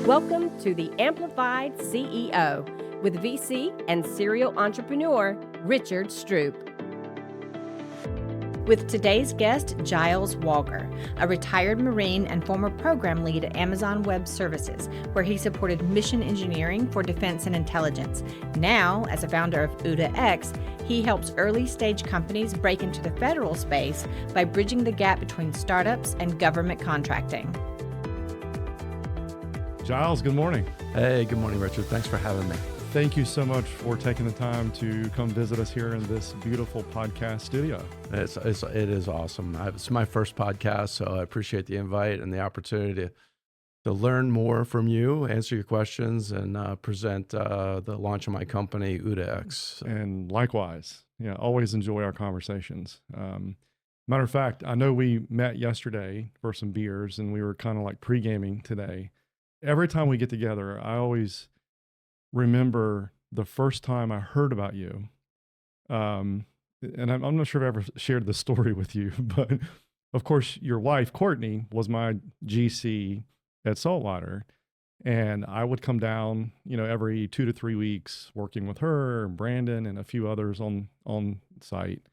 Welcome to the Amplified CEO with VC and serial entrepreneur Richard Stroupe. With today's guest, Giles Walger, a retired Marine and former program lead at Amazon Web Services, where he supported mission engineering for defense and intelligence. Now, as a founder of OODAx, he helps early-stage companies break into the federal space by bridging the gap between startups and government contracting. Giles, good morning. Hey, good morning, Richard. Thanks for having me. Thank you so much for taking the time to come visit us here in this beautiful podcast studio. It is awesome. It's my first podcast, so I appreciate the invite and the opportunity to learn more from you, answer your questions, and present the launch of my company, OODAx. And likewise, always enjoy our conversations. Matter of fact, I know we met yesterday for some beers, and we were kind of like pre-gaming today. Every time we get together, I always remember the first time I heard about you. And I'm not sure if I ever shared this story with you, but of course, your wife, Courtney, was my GC at Saltwater. And I would come down, every 2 to 3 weeks working with her and Brandon and a few others on site.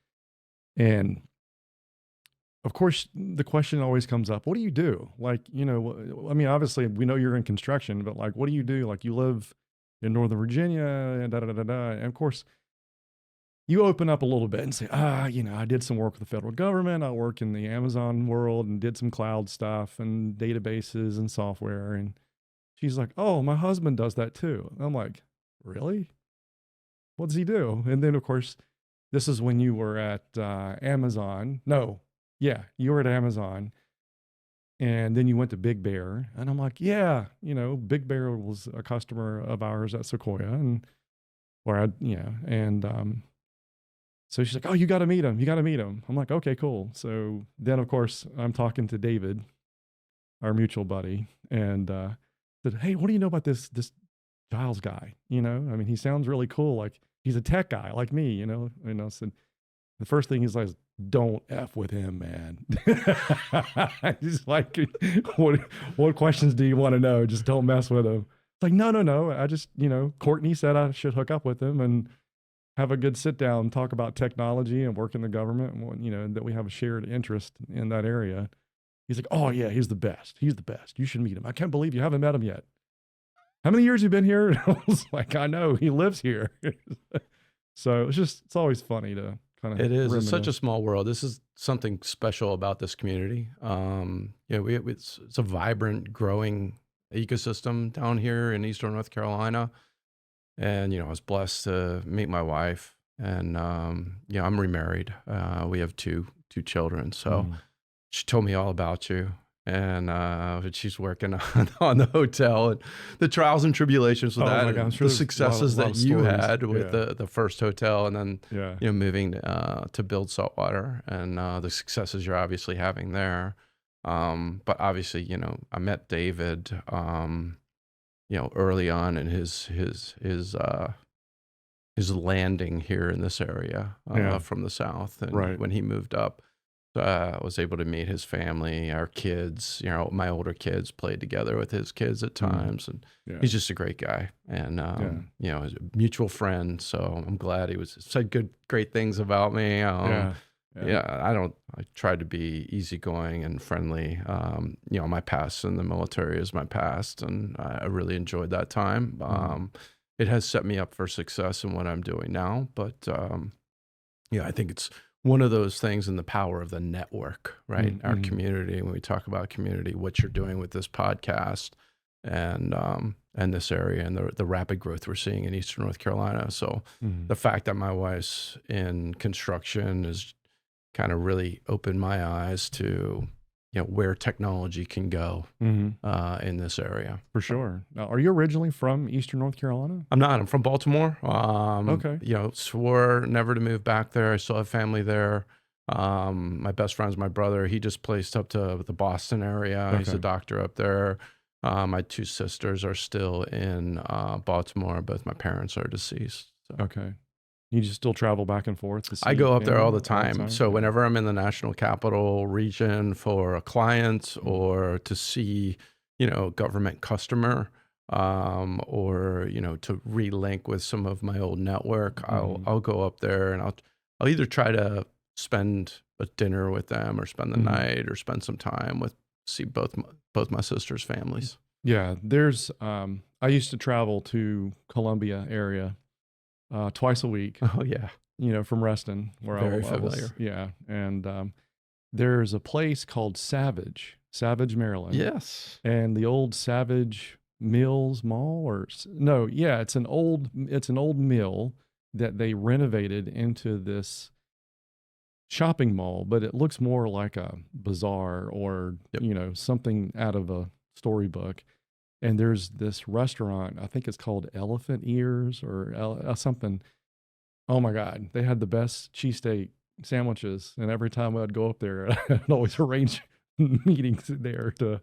And of course, the question always comes up, what do you do? Obviously we know you're in construction, but what do you do? You live in Northern Virginia and And of course, you open up a little bit and say, I did some work with the federal government. I work in the Amazon world and did some cloud stuff and databases and software. And she's like, oh, my husband does that too. And I'm like, really? What does he do? And then of course, this is when you were at Amazon. Yeah, you were at Amazon, and then you went to Big Bear, and I'm like, Big Bear was a customer of ours at Sequoia, so she's like, oh, you got to meet him. I'm like, okay, cool. So then, of course, I'm talking to David, our mutual buddy, and said, hey, what do you know about this Giles guy? He sounds really cool. He's a tech guy like me, So the first thing he's like, don't F with him, man. He's like, what questions do you want to know? Just don't mess with him. It's like, no. I just, Courtney said I should hook up with him and have a good sit down, talk about technology and work in the government, and that we have a shared interest in that area. He's like, oh yeah, he's the best. You should meet him. I can't believe you haven't met him yet. How many years have you been here? And I was like, I know, he lives here. So it's always funny to it is. It's such a small world. This is something special about this community. It's a vibrant, growing ecosystem down here in Eastern North Carolina. And, I was blessed to meet my wife. And, I'm remarried. We have two children. So she told me all about you. And she's working on the hotel and the trials and tribulations with that, and the successes that you had with the first hotel, and then moving to build Saltwater, and the successes you're obviously having there. But obviously, I met David, early on in his landing here in this area from the South, and when he moved up. I was able to meet his family, our kids, my older kids played together with his kids at times. And he's just a great guy, and, he's a mutual friend. So I'm glad he said great things about me. I tried to be easygoing and friendly. My past in the military is my past, and I really enjoyed that time. It has set me up for success in what I'm doing now, but, I think it's one of those things in the power of the network, right? Our community, when we talk about community, what you're doing with this podcast and this area and the rapid growth we're seeing in Eastern North Carolina. So the fact that my wife's in construction has kind of really opened my eyes to, where technology can go in this area. For sure. Now, are you originally from Eastern North Carolina? I'm not. I'm from Baltimore. Okay. Swore never to move back there. I still have family there. My best friend's my brother. He just placed up to the Boston area. Okay. He's a doctor up there. My 2 sisters are still in Baltimore. Both my parents are deceased. So. Okay. You just still travel back and forth to see I go up there all the time. So whenever I'm in the National Capital region for a client or to see, government customer, or, to relink with some of my old network, I'll go up there and I'll either try to spend a dinner with them or spend the night or spend some time see both my sisters' families. Yeah, there's I used to travel to Columbia area twice a week. Oh yeah. From Reston, where Very I was. familiar. Yeah, and there's a place called Savage, Maryland. Yes. And the old Savage Mills Mall, it's an old mill that they renovated into this shopping mall, but it looks more like a bazaar or something out of a storybook. And there's this restaurant, I think it's called Elephant Ears or something. Oh my God, they had the best cheesesteak sandwiches, and every time I'd go up there, I'd always arrange meetings there to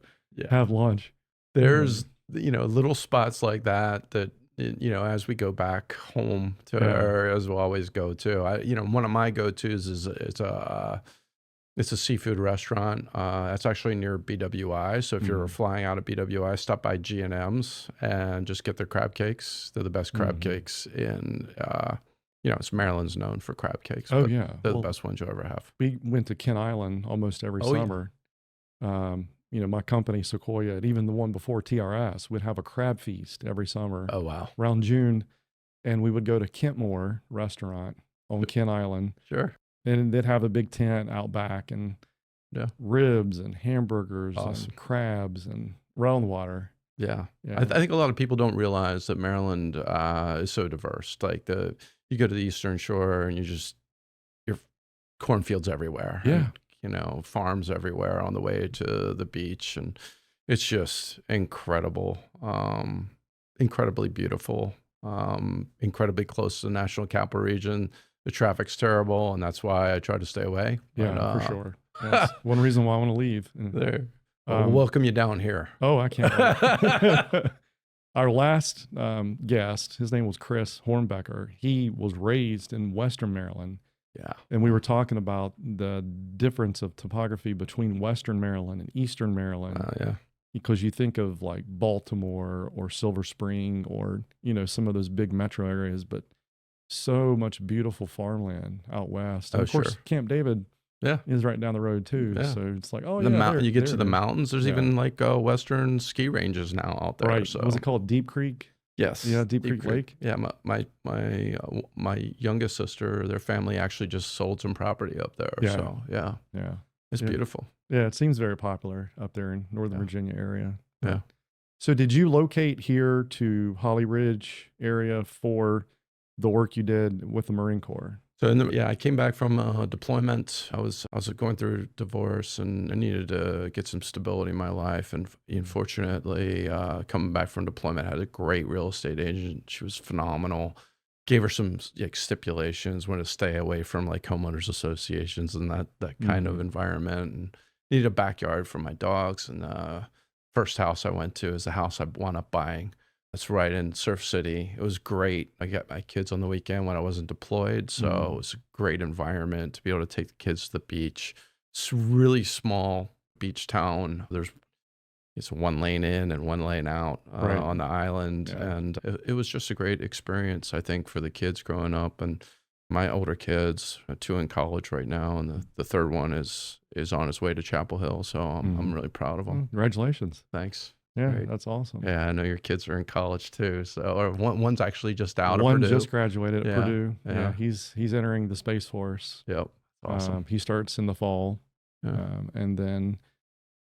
have lunch. There's little spots like that as we go back home to our areas, we'll always go to. One of my go-tos is it's a seafood restaurant. It's actually near BWI. So if you're flying out of BWI, stop by G&M's and just get their crab cakes. They're the best crab cakes in. It's Maryland's known for crab cakes. Oh yeah, they're the best ones you'll ever have. We went to Kent Island almost every summer. Yeah. My company, Sequoia, and even the one before TRS, would have a crab feast every summer. Oh, wow. Around June. And we would go to Kentmore Restaurant on Kent Island. Sure. And they'd have a big tent out back and ribs and hamburgers and crabs and round water. Yeah. I think a lot of people don't realize that Maryland is so diverse. Like you go to the Eastern Shore and your cornfields everywhere. Yeah. And, farms everywhere on the way to the beach. And it's just incredible, incredibly beautiful, incredibly close to the National Capital Region. The traffic's terrible, and that's why I try to stay away. Yeah, for sure. That's one reason why I want to leave. We'll welcome you down here. Oh, I can't wait. Our last guest, his name was Chris Hornbecker. He was raised in Western Maryland. Yeah. And we were talking about the difference of topography between Western Maryland and Eastern Maryland. Yeah. Because you think of like Baltimore or Silver Spring or, some of those big metro areas, but so much beautiful farmland out west. And of course, Camp David is right down the road too. Yeah. So it's like, you get to the mountains. There's even like Western ski ranges now out there. Right. So. Was it called Deep Creek? Yes. Yeah, Deep Creek Lake. Yeah, my youngest sister, their family actually just sold some property up there. Yeah. So it's beautiful. Yeah, it seems very popular up there in Northern Virginia area. Yeah. So did you locate here to Holly Ridge area for the work you did with the Marine Corps? So I came back from deployment. I was going through divorce and I needed to get some stability in my life. And unfortunately, coming back from deployment, I had a great real estate agent. She was phenomenal. Gave her some stipulations, wanted to stay away from like homeowners associations and that kind of environment. And needed a backyard for my dogs. And first house I went to is the house I wound up buying. That's right in Surf City. It was great. I got my kids on the weekend when I wasn't deployed. So it was a great environment to be able to take the kids to the beach. It's a really small beach town. It's one lane in and one lane out on the island. Yeah. And it was just a great experience, I think, for the kids growing up. And my older kids, 2 in college right now, and the third one is on his way to Chapel Hill. So I'm really proud of him. Congratulations. Thanks. Yeah, Great. That's awesome. Yeah, I know your kids are in college too. So, or one's actually just out of Purdue. One just graduated at Purdue. Yeah, he's entering the Space Force. Yep, awesome. He starts in the fall, and then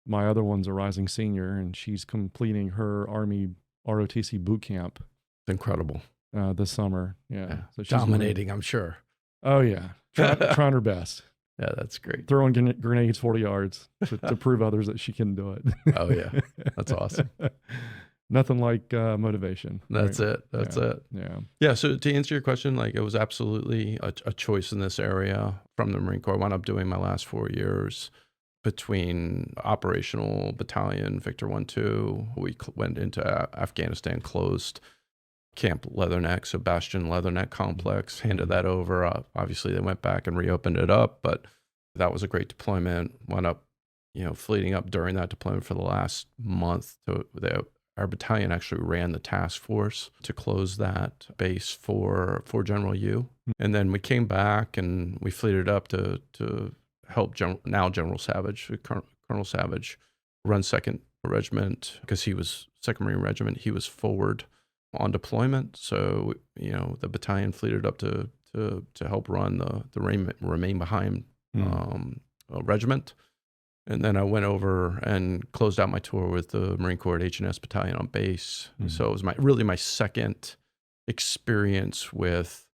my other one's a rising senior, and she's completing her Army ROTC boot camp. Incredible. This summer. Yeah. So she's dominating, I'm sure. Oh yeah, trying her best. Yeah, that's great. Throwing grenades 40 yards to prove others that she can do it. Oh, yeah. That's awesome. Nothing like motivation. That's right? it. That's it. Yeah. Yeah. So to answer your question, like it was absolutely a choice in this area from the Marine Corps. I wound up doing my last 4 years between operational battalion, Victor 1-2. We went into Afghanistan, closed Camp Leatherneck, so Bastion Leatherneck Complex, handed that over. Obviously, they went back and reopened it up, but that was a great deployment. Wound up, fleeting up during that deployment for the last month. our battalion actually ran the task force to close that base for General U. And then we came back and we fleeted up to help General Savage, Colonel Savage, run 2nd Regiment, because he was 2nd Marine Regiment. He was forward on deployment. So, the battalion fleeted up to help run the Remain Behind regiment. And then I went over and closed out my tour with the Marine Corps H&S Battalion on base. So it was my second experience with,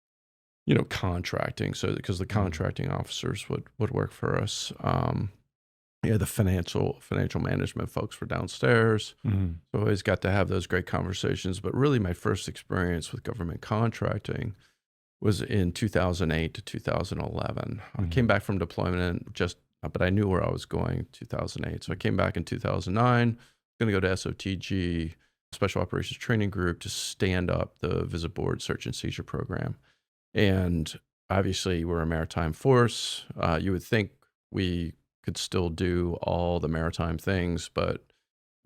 contracting. So because the contracting officers would work for us. The financial management folks were downstairs. So I always got to have those great conversations. But really my first experience with government contracting was in 2008 to 2011. I came back from deployment but I knew where I was going in 2008. So I came back in 2009, going to go to SOTG, Special Operations Training Group, to stand up the Visit Board Search and Seizure Program. And obviously we're a maritime force. You would think we could still do all the maritime things, but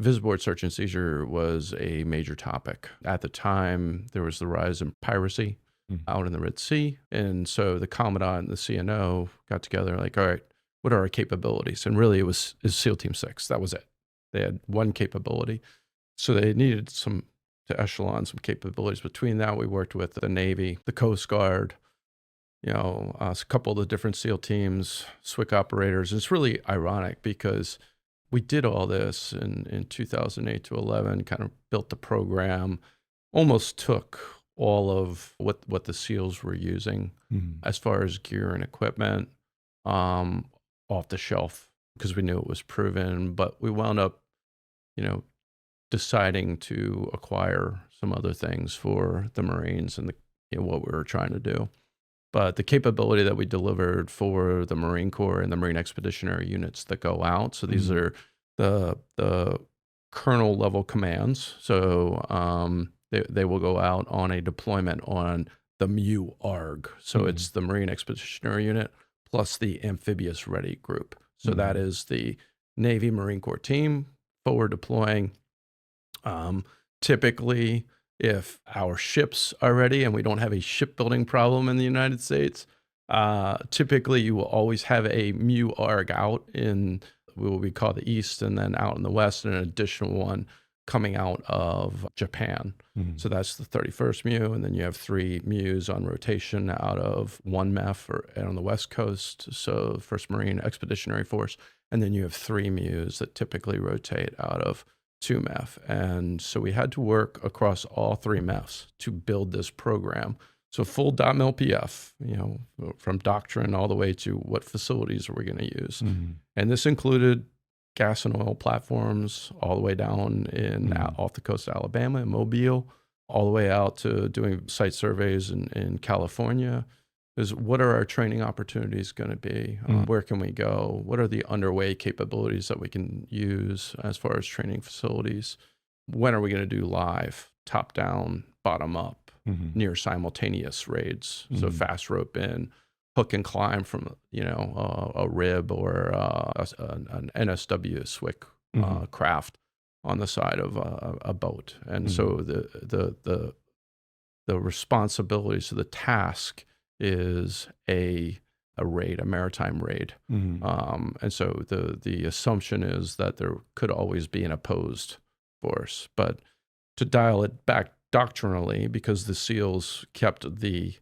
Visit Board Search and Seizure was a major topic. At the time, there was the rise in piracy out in the Red Sea. And so the Commandant and the CNO got together like, all right, what are our capabilities? And really it was SEAL Team 6. That was it. They had one capability. So they needed to echelon some capabilities. Between that, we worked with the Navy, the Coast Guard, a couple of the different SEAL teams, SWCC operators. And it's really ironic because we did all this in 2008 to 11, kind of built the program, almost took all of what the SEALs were using as far as gear and equipment, off the shelf, because we knew it was proven, but we wound up, deciding to acquire some other things for the Marines and what we were trying to do. But the capability that we delivered for the Marine Corps and the Marine Expeditionary Units that go out, so these are the colonel level commands. So they will go out on a deployment on the MEU-ARG. So it's the Marine Expeditionary Unit plus the Amphibious Ready Group. So that is the Navy Marine Corps team forward deploying. Typically, if our ships are ready and we don't have a shipbuilding problem in the United States, typically you will always have a MEU-ARG out in what we call the East, and then out in the West, and an additional one coming out of Japan. So that's the 31st MEU, and then you have 3 MEUs on rotation out of 1 MEF on the West Coast, so 1st Marine Expeditionary Force, and then you have 3 MEUs that typically rotate out of 2 MEF. And so we had to work across all 3 MEFs to build this program. So full .mil-PF, from doctrine all the way to what facilities are we going to use. And this included gas and oil platforms all the way down off the coast of Alabama and Mobile, all the way out to doing site surveys in California. Is what are our training opportunities going to be? Where can we go? What are the underway capabilities that we can use as far as training facilities? When are we going to do live, top down, bottom up, near simultaneous raids? So fast rope in, hook and climb from a rib or an NSW SWCC craft on the side of a boat. And so the responsibility, so the task is a raid, a maritime raid. And so the assumption is that there could always be an opposed force. But to dial it back doctrinally, because the SEALs kept the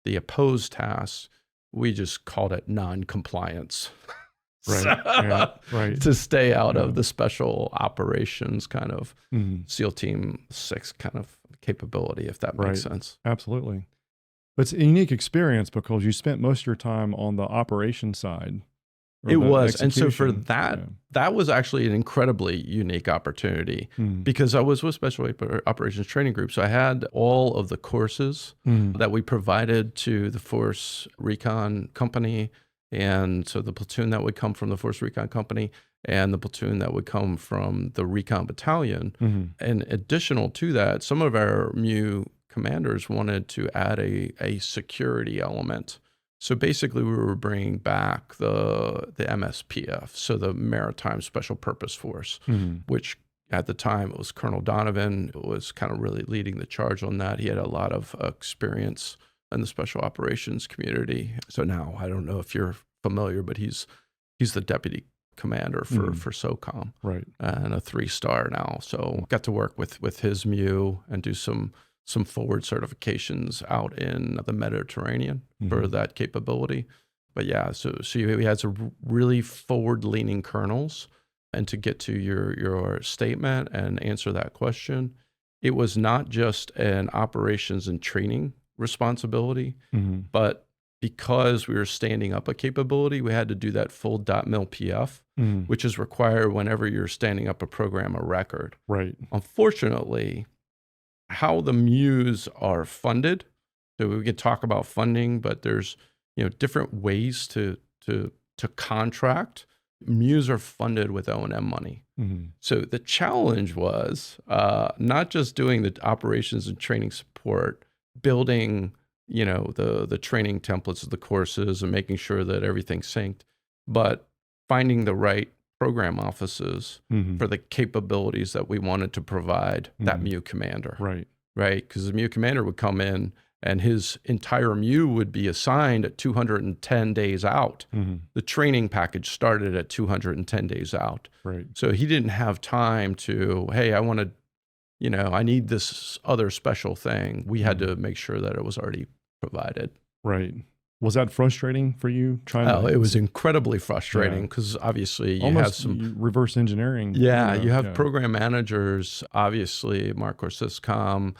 opposed tasks, we just called it non-compliance. Right. To stay out of the special operations kind of SEAL Team 6 kind of capability, if that makes sense. Absolutely. But it's a unique experience because you spent most of your time on the operation side. It was. And so for that was actually an incredibly unique opportunity because I was with Special Operations Training Group. So I had all of the courses that we provided to the Force Recon Company. And so the platoon that would come from the Force Recon Company and the platoon that would come from the Recon Battalion. And additional to that, some of our MEU commanders wanted to add a security element. So basically, we were bringing back the MSPF, so the Maritime Special Purpose Force, which at the time, it was Colonel Donovan who was kind of really leading the charge on that. He had a lot of experience in the special operations community. So now, I don't know if you're familiar, but he's the deputy commander for SOCOM, right, and a 3-star now. So got to work with his MU and do some forward certifications out in the Mediterranean for that capability. But yeah, so we had some really forward-leaning colonels. And to get to your statement and answer that question, it was not just an operations and training responsibility, but because we were standing up a capability, we had to do that full .mil PF, which is required whenever you're standing up a program of record. Right. Unfortunately, how the MUs are funded, so we can talk about funding, but there's different ways to contract. MUs are funded with O&M money. So the challenge was not just doing the operations and training support, building the training templates of the courses and making sure that everything's synced, but finding the right program offices for the capabilities that we wanted to provide that MU commander. Right. Right. Because the MU commander would come in and his entire MU would be assigned at 210 days out. The training package started at 210 days out. Right. So he didn't have time to, hey, I want to, I need this other special thing. We had to make sure that it was already provided. Right. Was that frustrating for you? It was incredibly frustrating because obviously you have some reverse engineering. Yeah, you have program managers, obviously, Mark or Syscom,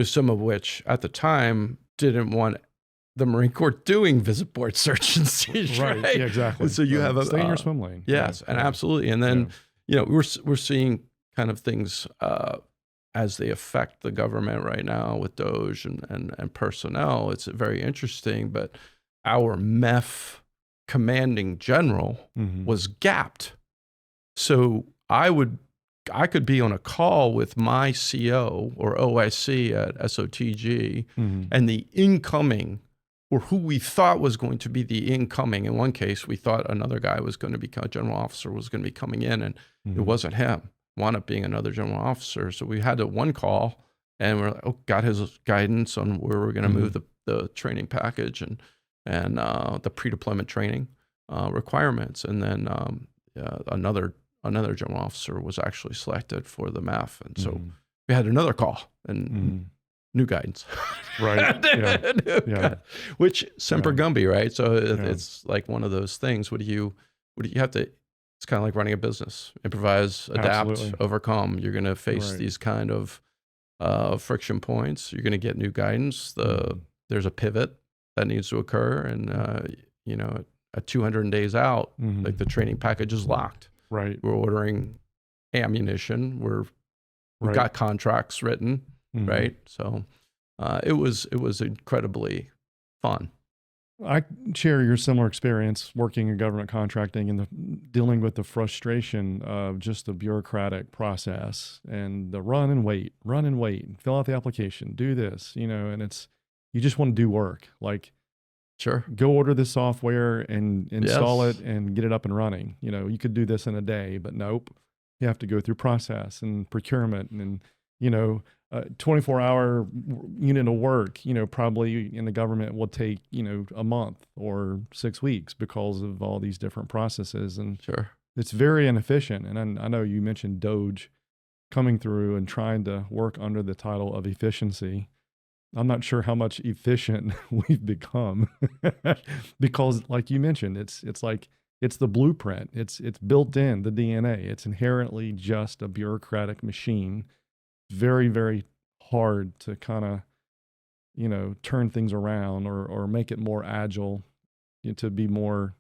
some of which at the time didn't want the Marine Corps doing visit board search and seizure. Right. Yeah, exactly. So you have stay in your swim lane. Yes, and absolutely. And then we're seeing kind of things as they affect the government right now with DOGE and personnel. It's very interesting. But our MEF commanding general was gapped. So I could be on a call with my CO or OIC at SOTG and the incoming, or who we thought was going to be the incoming. In one case, we thought another guy was going to become a general officer was going to be coming in, and it wasn't him. Wound up being another general officer. So we had one call, and we're like, got his guidance on where we're going to move the training package and the pre-deployment training requirements, and then another general officer was actually selected for the MEF. And so we had another call and new guidance. Right. Which Semper Gumby, right? So it's like one of those things. What do you have to, it's kind of like running a business, improvise, adapt, overcome. You're going to face these kind of friction points. You're going to get new guidance. There's a pivot that needs to occur. And, at 200 days out, like the training package is locked. Right. We're ordering ammunition. We've got contracts written, right? So it was incredibly fun. I share your similar experience working in government contracting and dealing with the frustration of just the bureaucratic process and the run and wait, fill out the application, do this, and you just want to do work. Like, sure, go order this software and install it and get it up and running. You could do this in a day, but nope. You have to go through process and procurement and 24-hour unit of work, probably in the government will take, a month or 6 weeks because of all these different processes. And sure, it's very inefficient. And I know you mentioned DOGE coming through and trying to work under the title of efficiency. I'm not sure how much efficient we've become because, like you mentioned, it's like it's the blueprint. It's built in the DNA. It's inherently just a bureaucratic machine. Very, very hard to kind of, turn things around or make it more agile to be more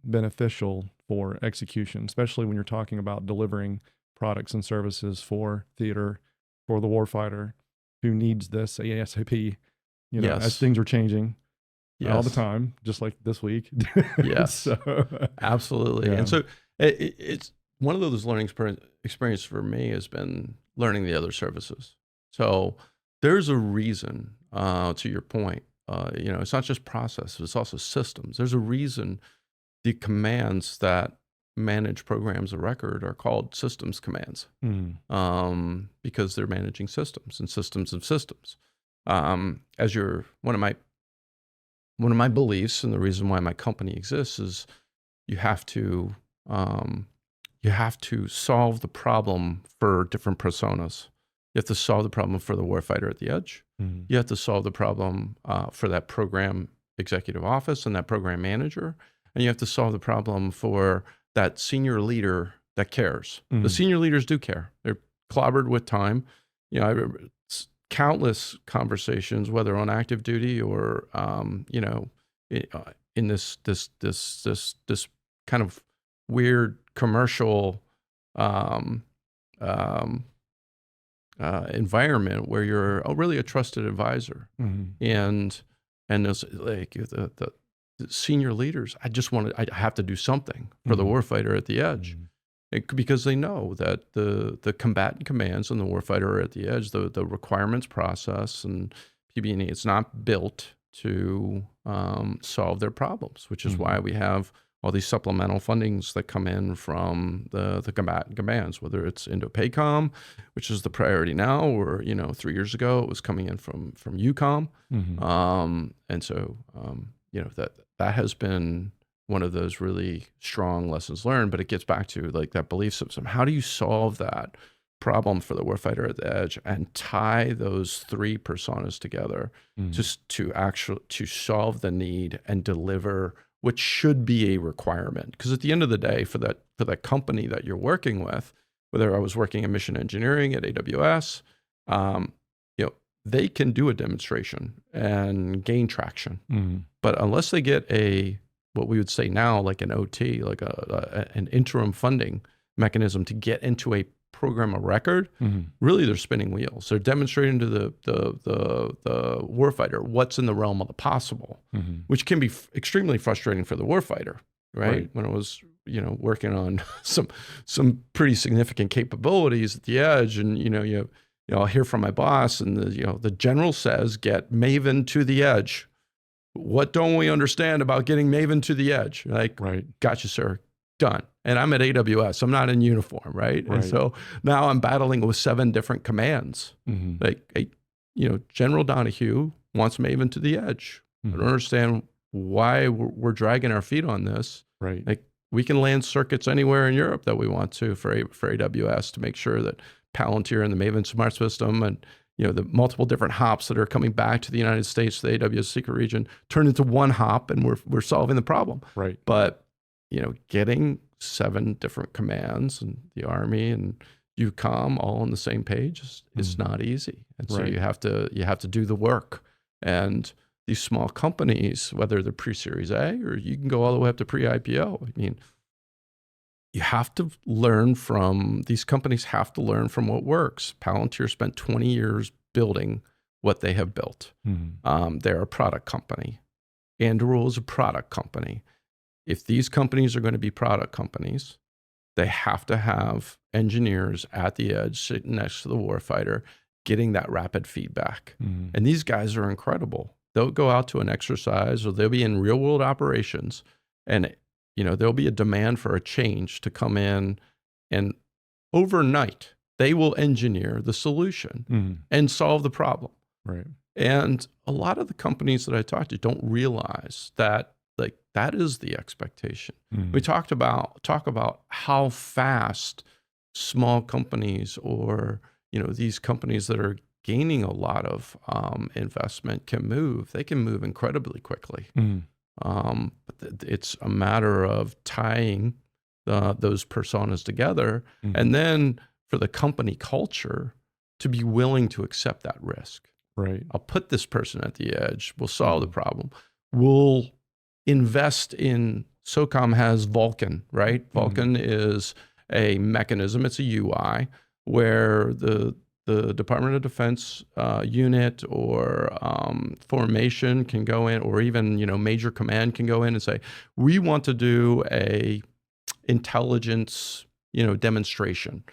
beneficial for execution, especially when you're talking about delivering products and services for theater, for the warfighter, who needs this ASAP, as things are changing all the time, just like this week. Yes, so, absolutely. And so it's one of those learning experiences for me has been learning the other services. So there's a reason, to your point, it's not just processes, it's also systems. There's a reason the commands that manage programs of record are called systems commands, because they're managing systems and systems of systems. As one of my beliefs, and the reason why my company exists, is you have to solve the problem for different personas. You have to solve the problem for the warfighter at the edge. You have to solve the problem for that program executive office and that program manager. And you have to solve the problem for that senior leader that cares. The senior leaders do care. They're clobbered with time. I remember countless conversations, whether on active duty or, in this kind of weird commercial environment where you're really a trusted advisor, and there's like the senior leaders. I have to do something for the warfighter at the edge, because they know that the combatant commands and the warfighter are at the edge. The requirements process and PB&E, it's not built to solve their problems, which is why we have all these supplemental fundings that come in from the combatant commands, whether it's Indo-PACOM, which is the priority now, or 3 years ago it was coming in from EUCOM, and so that has been one of those really strong lessons learned. But it gets back to like that belief system. How do you solve that problem for the warfighter at the edge and tie those three personas together just to solve the need and deliver what should be a requirement? Because at the end of the day, for that company that you're working with, whether I was working in mission engineering at AWS, they can do a demonstration and gain traction. But unless they get what we would say now, like an OT, like an interim funding mechanism to get into a program of record, really they're spinning wheels. They're demonstrating to the warfighter what's in the realm of the possible, which can be extremely frustrating for the warfighter, right? When I was working on some pretty significant capabilities at the edge, and I'll hear from my boss, and the general says, get Maven to the edge. What don't we understand about getting Maven to the edge? Like, gotcha, sir. Done. And I'm at AWS. I'm not in uniform, right? And so now I'm battling with 7 different commands. Like, General Donahue wants Maven to the edge. I don't understand why we're dragging our feet on this. Like, we can land circuits anywhere in Europe that we want to for AWS to make sure that Palantir and the Maven Smart System and the multiple different hops that are coming back to the United States, the AWS secret region, turn into one hop, and we're solving the problem. But getting 7 different commands and the Army and EUCOM all on the same page is not easy. And so you have to do the work. And these small companies, whether they're pre-Series A or you can go all the way up to pre-IPO, I mean, you have to learn from, these companies have to learn from what works. Palantir spent 20 years building what they have built. They're a product company. Anduril is a product company. If these companies are going to be product companies, they have to have engineers at the edge sitting next to the warfighter, getting that rapid feedback. And these guys are incredible. They'll go out to an exercise, or they'll be in real world operations, and there'll be a demand for a change to come in, and overnight they will engineer the solution and solve the problem. And a lot of the companies that I talk to don't realize that that is the expectation. We talk about how fast small companies, or these companies that are gaining a lot of investment, can move. They can move incredibly quickly. But it's a matter of tying those personas together, and then for the company culture to be willing to accept that risk. I'll put this person at the edge. We'll solve the problem. We'll invest in, SOCOM has Vulcan, right? Vulcan is a mechanism. It's a UI where the Department of Defense unit or formation can go in, or even Major Command can go in and say, we want to do a intelligence demonstration.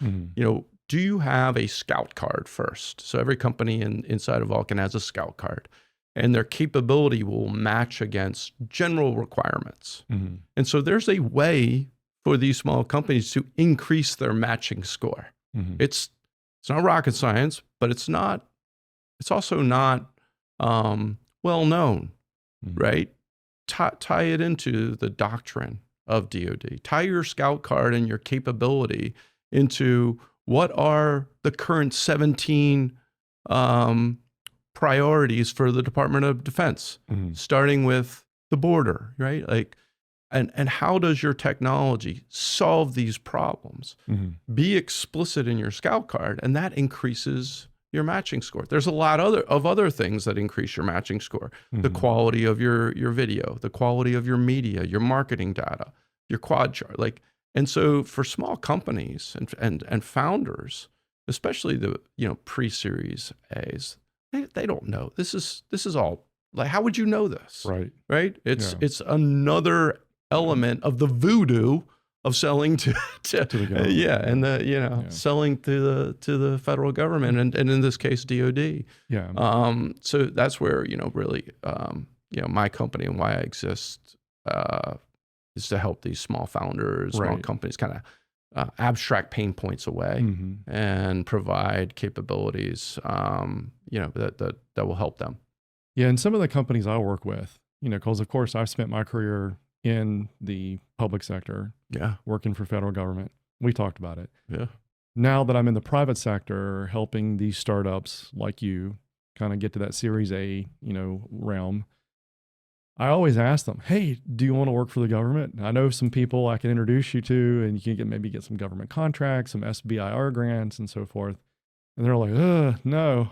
Do you have a scout card first? So every company inside of Vulcan has a scout card, and their capability will match against general requirements. And so there's a way for these small companies to increase their matching score. It's not rocket science, but it's also not well known, right? Tie it into the doctrine of DoD. Tie your scout card and your capability into what are the current 17 priorities for the Department of Defense, starting with the border, right? Like, and how does your technology solve these problems? Be explicit in your scout card, and that increases your matching score. There's a lot of other things that increase your matching score. The quality of your video, the quality of your media, your marketing data, your quad chart. Like, and so for small companies and founders, especially the pre-series A's, they don't know. This is all like, how would you know this? Right? It's another element of the voodoo of selling to the government. And selling to the federal government and in this case DoD. So that's where really my company and why I exist is to help these small founders, small companies kind of abstract pain points away and provide capabilities that will help them. Yeah, and some of the companies I work with, because of course I've spent my career in the public sector, working for federal government. We talked about it. Now that I'm in the private sector, helping these startups like you kind of get to that Series A, realm, I always ask them, hey, do you want to work for the government? I know some people I can introduce you to, and you can maybe get some government contracts, some SBIR grants and so forth. And they're like, no,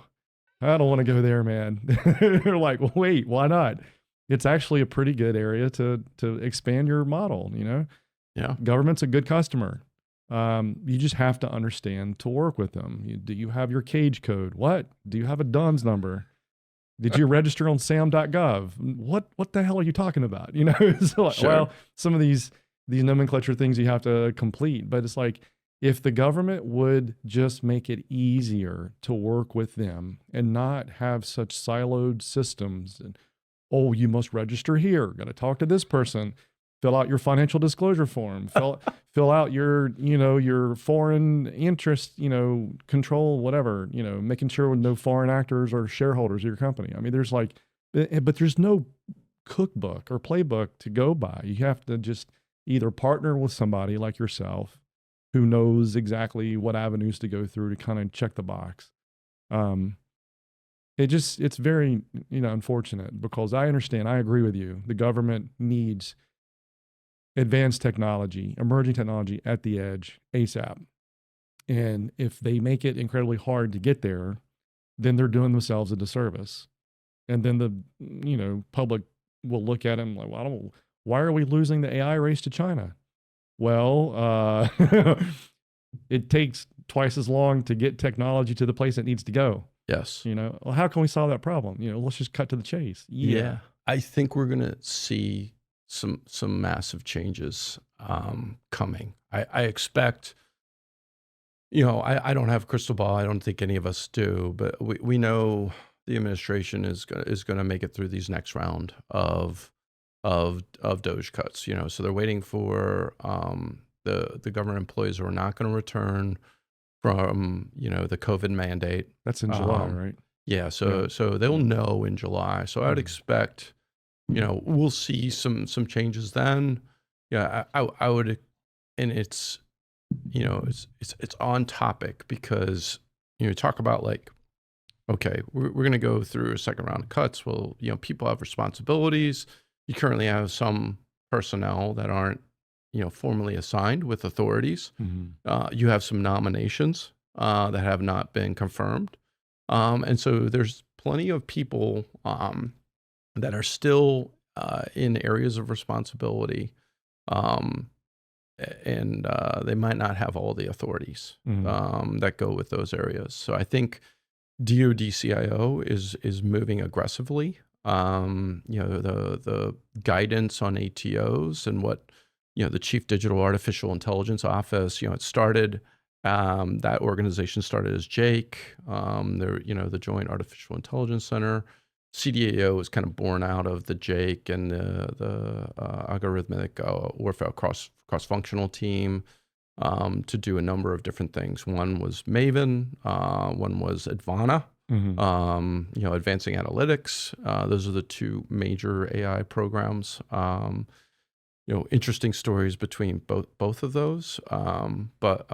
I don't want to go there, man. They're like, well, wait, why not? It's actually a pretty good area to expand your model, Government's a good customer. You just have to understand to work with them. Do you have your cage code? What? Do you have a DUNS number? Did you register on sam.gov? What the hell are you talking about? So like, well, some of these nomenclature things you have to complete, but it's like, if the government would just make it easier to work with them and not have such siloed systems and, oh, you must register here, got to talk to this person, fill out your financial disclosure form, fill out your, your foreign interest, control, whatever, making sure no foreign actors or shareholders of your company. I mean, but there's no cookbook or playbook to go by. You have to just either partner with somebody like yourself who knows exactly what avenues to go through to kind of check the box. It's very, unfortunate, because I understand, I agree with you. The government needs advanced technology, emerging technology at the edge ASAP. And if they make it incredibly hard to get there, then they're doing themselves a disservice. And then the, public will look at them like, well, why are we losing the AI race to China? Well, it takes twice as long to get technology to the place it needs to go. Yes. Well, how can we solve that problem? Let's just cut to the chase. Yeah. I think we're going to see some massive changes coming. I expect, I don't have a crystal ball. I don't think any of us do, but we know the administration is going to make it through these next round of DOGE cuts, so they're waiting for the government employees who are not going to return from, the COVID mandate. That's in July, right? Yeah. So they'll know in July. So I would expect, we'll see some changes then. Yeah. I would, and it's on topic because, talk about like, okay, we're going to go through a second round of cuts. Well, people have responsibilities. You currently have some personnel that aren't, formally assigned with authorities. You have some nominations that have not been confirmed. And so there's plenty of people that are still in areas of responsibility. And they might not have all the authorities that go with those areas. So I think DoD CIO is moving aggressively. The guidance on ATOs and what, the Chief Digital Artificial Intelligence Office, it started, that organization started as JAIC, the Joint Artificial Intelligence Center. CDAO was kind of born out of the JAIC and the algorithmic warfare cross-functional team to do a number of different things. One was Maven, one was Advana, advancing analytics. Those are the two major AI programs. Interesting stories between both of those, but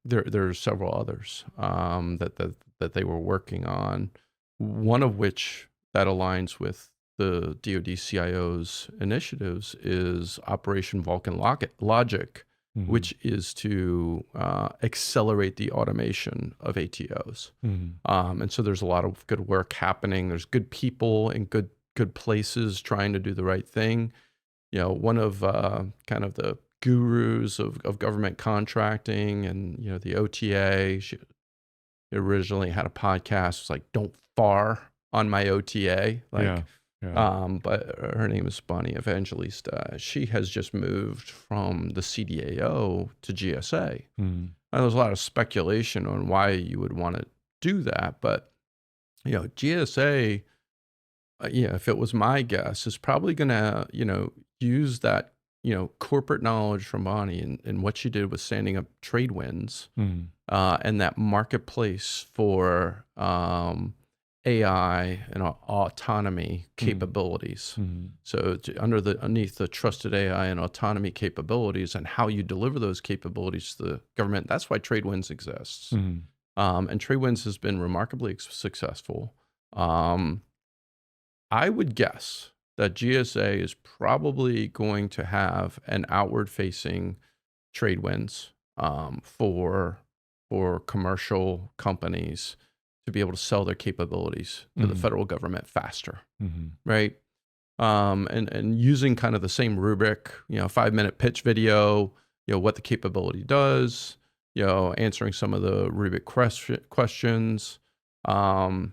there are several others that they were working on. One of which that aligns with the DoD CIO's initiatives is Operation Vulcan Logic, which is to accelerate the automation of ATOs. And so there's a lot of good work happening. There's good people in good places trying to do the right thing. One of kind of the gurus of government contracting and, the OTA, she originally had a podcast. It's like, don't far on my OTA. Like, but her name is Bonnie Evangelista. She has just moved from the CDAO to GSA. And there's a lot of speculation on why you would want to do that. But, GSA, if it was my guess, is probably going to, use that, corporate knowledge from Bonnie and what she did with standing up trade winds and that marketplace for AI and autonomy capabilities. So underneath the trusted AI and autonomy capabilities and how you deliver those capabilities to the government, that's why trade winds exists. And trade winds has been remarkably successful. I would guess that GSA is probably going to have an outward-facing trade winds for commercial companies to be able to sell their capabilities to the federal government faster, right? And using kind of the same rubric, 5-minute pitch video, what the capability does, answering some of the rubric questions. I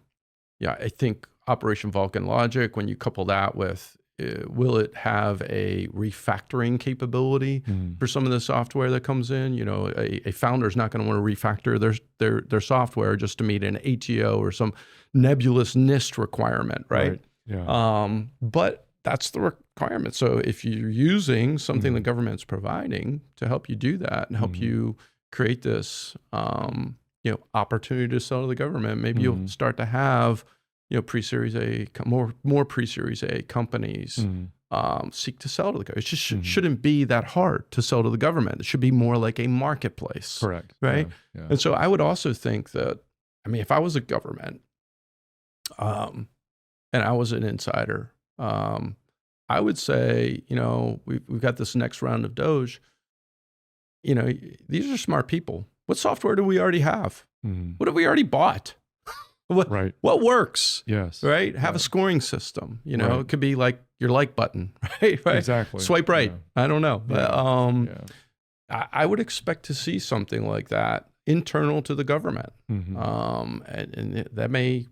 think Operation Vulcan Logic, when you couple that with, will it have a refactoring capability for some of the software that comes in? A founder is not going to want to refactor their software just to meet an ATO or some nebulous NIST requirement, right? But that's the requirement. So if you're using something the government's providing to help you do that and help you create this, opportunity to sell to the government, maybe you'll start to have pre-series A, more pre-series A companies seek to sell to the government. It just shouldn't be that hard to sell to the government. It should be more like a marketplace. Correct. Right? Yeah. And so I would also think that, if I was a government and I was an insider, I would say, we've got this next round of Doge. These are smart people. What software do we already have? What have we already bought? What works? Yes. Right? Have a scoring system. It could be like your like button, right? Exactly. Swipe right. Yeah. I don't know. But I would expect to see something like that internal to the government. And that may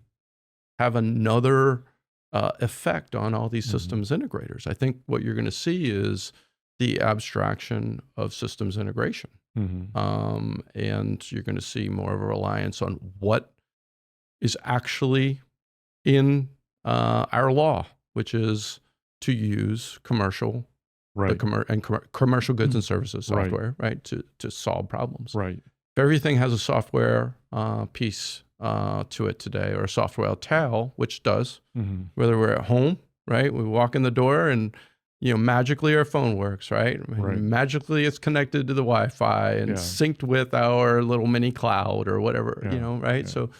have another effect on all these systems integrators. I think what you're going to see is the abstraction of systems integration. And you're going to see more of a reliance on what is actually in our law, which is to use commercial commercial goods and services software, right, to solve problems. Right. If everything has a software piece to it today, or a software tail, which does, whether we're at home, right, we walk in the door and magically our phone works, right? Magically it's connected to the Wi-Fi and synced with our little mini cloud or whatever, right? So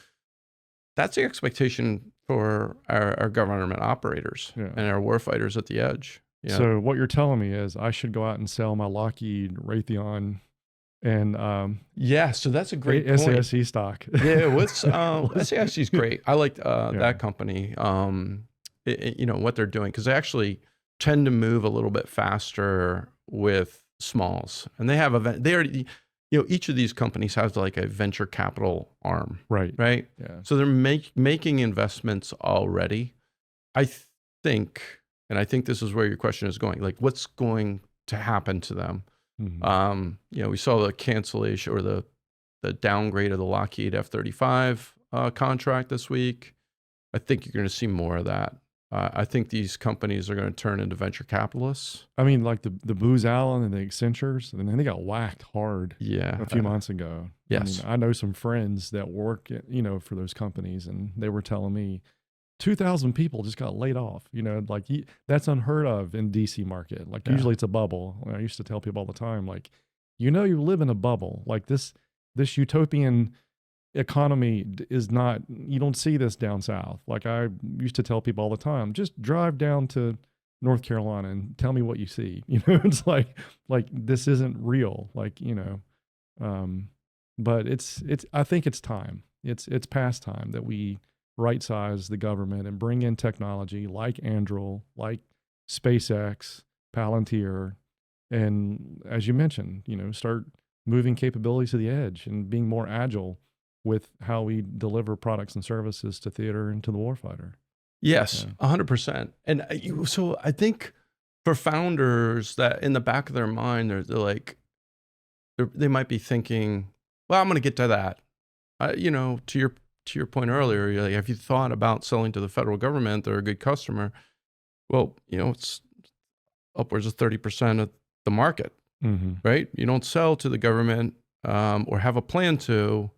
that's the expectation for our government operators and our warfighters at the edge. So what you're telling me is I should go out and sell my Lockheed Raytheon and so that's a great SASC stock. SASC is great. I like that company. What they're doing, because they actually tend to move a little bit faster with smalls, and they already. Each of these companies has like a venture capital arm, right? Yeah. So they're making investments already. I think this is where your question is going. Like, what's going to happen to them? We saw the cancellation or the downgrade of the Lockheed F-35 contract this week. I think you're going to see more of that. I think these companies are going to turn into venture capitalists. I mean, like the Booz Allen and the Accentures, and they got whacked hard a few months ago. Yes. I mean, I know some friends that work, for those companies, and they were telling me 2,000 people just got laid off. Like that's unheard of in DC market. Like usually it's a bubble. I used to tell people all the time, like, you live in a bubble. Like this utopian economy is not, you don't see this down south. Like I used to tell people all the time, just drive down to North Carolina and tell me what you see. It's like this isn't real. Like, but I think it's time. It's past time that we right size the government and bring in technology like Anduril, like SpaceX, Palantir, and as you mentioned, start moving capabilities to the edge and being more agile with how we deliver products and services to theater and to the warfighter. Yes, 100%. And so I think for founders that in the back of their mind, they might be thinking, well, I'm going to get to that. To your point earlier, you're like, have you thought about selling to the federal government? They're a good customer. Well, it's upwards of 30% of the market, right? You don't sell to the government or have a plan to,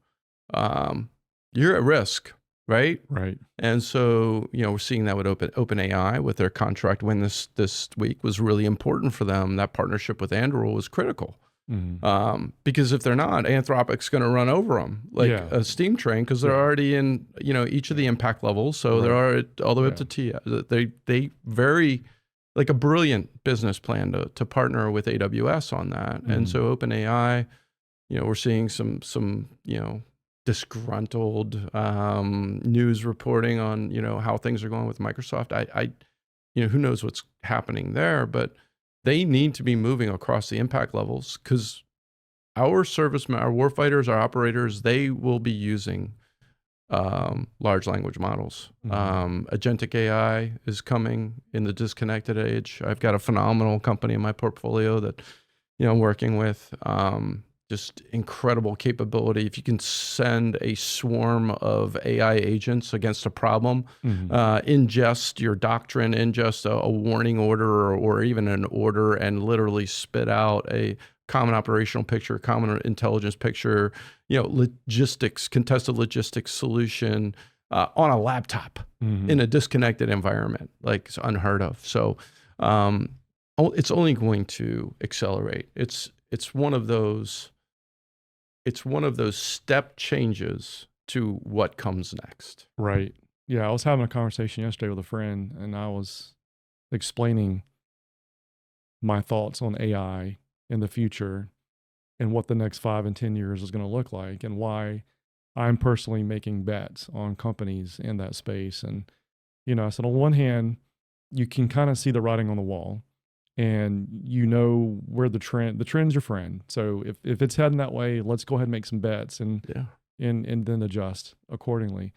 you're at risk, right? Right. And so, we're seeing that with OpenAI with their contract win this week was really important for them. That partnership with Anduril was critical. Because if they're not, Anthropic's going to run over them like a steam train because they're already in, each of the impact levels. So they're already all the way up to T. They very like a brilliant business plan to partner with AWS on that. And so OpenAI, we're seeing some disgruntled news reporting on how things are going with Microsoft. I who knows what's happening there, but they need to be moving across the impact levels because our servicemen, our warfighters, our operators, they will be using large language models. Agentic AI is coming in the disconnected age. I've got a phenomenal company in my portfolio that I'm working with. Just incredible capability. If you can send a swarm of AI agents against a problem, ingest your doctrine, ingest a warning order or even an order and literally spit out a common operational picture, common intelligence picture, logistics, contested logistics solution on a laptop in a disconnected environment, like it's unheard of. So it's only going to accelerate. It's one of those step changes to what comes next. Right. Yeah. I was having a conversation yesterday with a friend and I was explaining my thoughts on AI in the future and what the next 5 and 10 years is going to look like and why I'm personally making bets on companies in that space. And, I said, on one hand, you can kind of see the writing on the wall. And where the trend's your friend. So if it's heading that way, let's go ahead and make some bets and then adjust accordingly.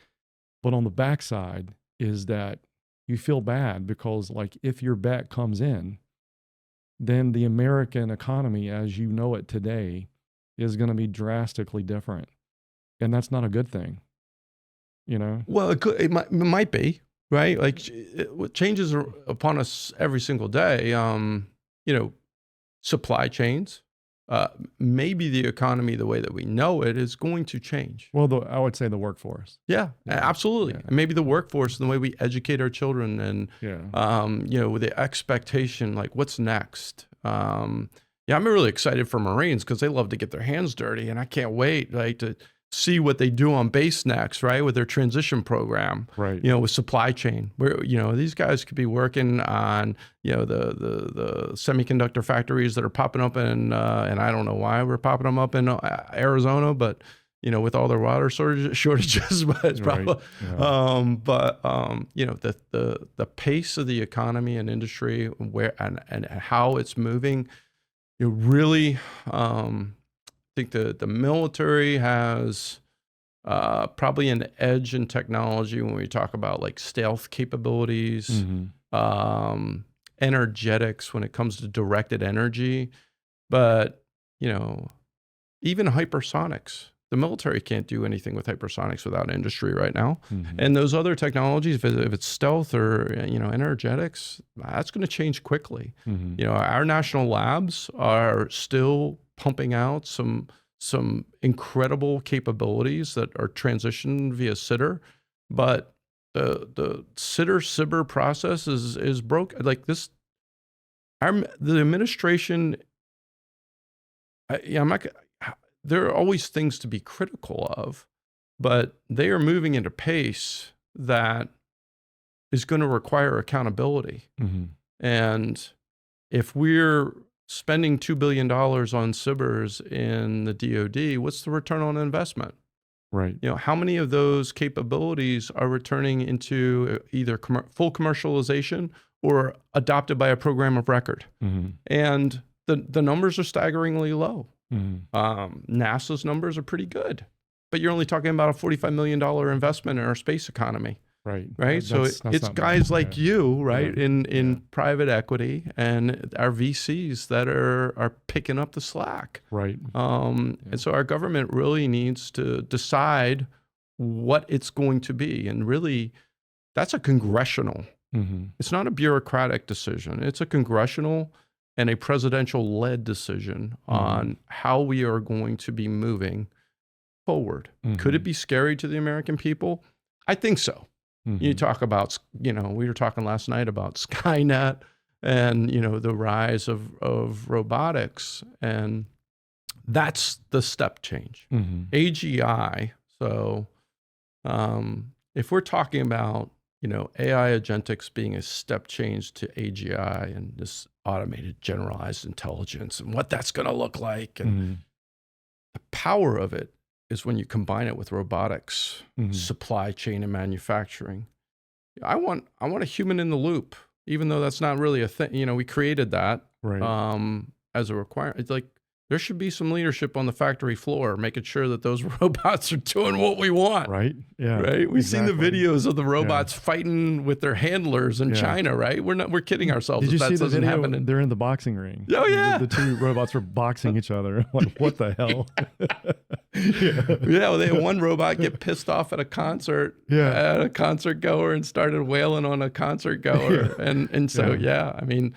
But on the backside is that you feel bad because like if your bet comes in, then the American economy as you know it today is going to be drastically different. And that's not a good thing, Well, it might be. Right? Like changes are upon us every single day. Supply chains, maybe the economy, the way that we know it is going to change. Well, I would say the workforce. Yeah, absolutely. Yeah. And maybe the workforce and the way we educate our children and, with the expectation, like what's next? I'm really excited for Marines because they love to get their hands dirty and I can't wait to see what they do on base next, right? With their transition program, right? With supply chain, where these guys could be working on the semiconductor factories that are popping up in and I don't know why we're popping them up in Arizona, but with all their water shortages, but it's probably, the pace of the economy and industry where and how it's moving, really. I think the military has probably an edge in technology when we talk about like stealth capabilities, energetics when it comes to directed energy, but even hypersonics the military can't do anything with hypersonics without industry right now. And those other technologies, if it's stealth or, energetics, that's going to change quickly. Our national labs are still pumping out some incredible capabilities that are transitioned via SITR, but the SITR-SIBR process is broke. Like this, the administration, there are always things to be critical of, but they are moving at a pace that is going to require accountability. And if we're spending $2 billion on SIBRs in the DoD, what's the return on investment? Right. How many of those capabilities are returning into either full commercialization or adopted by a program of record? And the numbers are staggeringly low. NASA's numbers are pretty good, but you're only talking about a $45 million investment in our space economy. Right. So it's guys like you, right, in private equity and our VCs that are picking up the slack. Right. And so our government really needs to decide what it's going to be. And really, that's a congressional. It's not a bureaucratic decision. It's a congressional and a presidential-led decision on how we are going to be moving forward. Could it be scary to the American people? I think so. You talk about, we were talking last night about Skynet and, the rise of robotics, and that's the step change. AGI. So if we're talking about, AI agentics being a step change to AGI and this automated generalized intelligence and what that's going to look like, and the power of it is when you combine it with robotics, supply chain, and manufacturing. I want a human in the loop, even though that's not really a thing. We created that as a requirement. It's like there should be some leadership on the factory floor, making sure that those robots are doing what we want. Right. Yeah. Right. We've seen the videos of the robots fighting with their handlers in China. Right. We're kidding ourselves. Did you see the video? They're in the boxing ring. Oh yeah. The two robots were boxing each other. Like, what the hell? Well, they had one robot get pissed off at a concert, at a concert goer, and started wailing on a concert goer. And so I mean,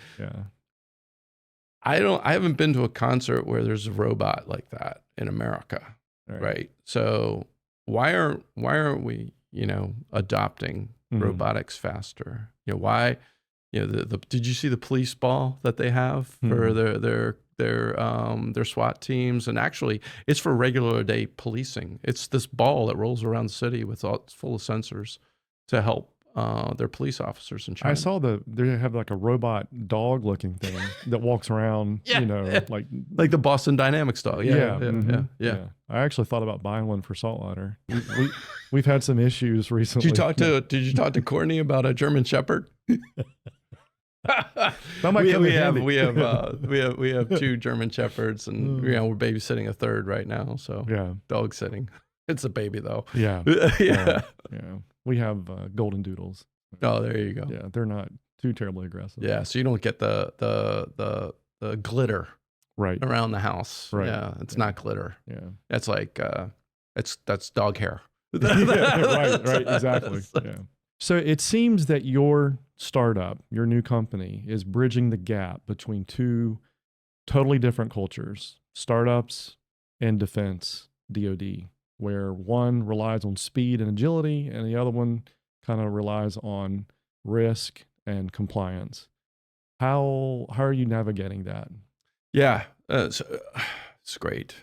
I haven't been to a concert where there's a robot like that in America, right? So why aren't we, adopting robotics faster? Why, did you see the police ball that they have for their SWAT teams? And actually, it's for regular day policing. It's this ball that rolls around the city with it's full of sensors to help their police officers in China. I saw they have like a robot dog looking thing that walks around, like the Boston Dynamics dog. Yeah. I actually thought about buying one for saltwater. We've had some issues recently. Did you talk to Courtney about a German Shepherd? We have two German Shepherds, and we're babysitting a third right now. So dog sitting. It's a baby though. Yeah. We have golden doodles. Oh, there you go. Yeah, they're not too terribly aggressive. Yeah, so you don't get the glitter around the house. Right. Yeah, it's not glitter. Yeah, that's like that's dog hair. Right, exactly. Yeah. So it seems that your startup, your new company, is bridging the gap between two totally different cultures: startups and defense, DoD. Where one relies on speed and agility, and the other one kind of relies on risk and compliance. How are you navigating that? Yeah, it's great.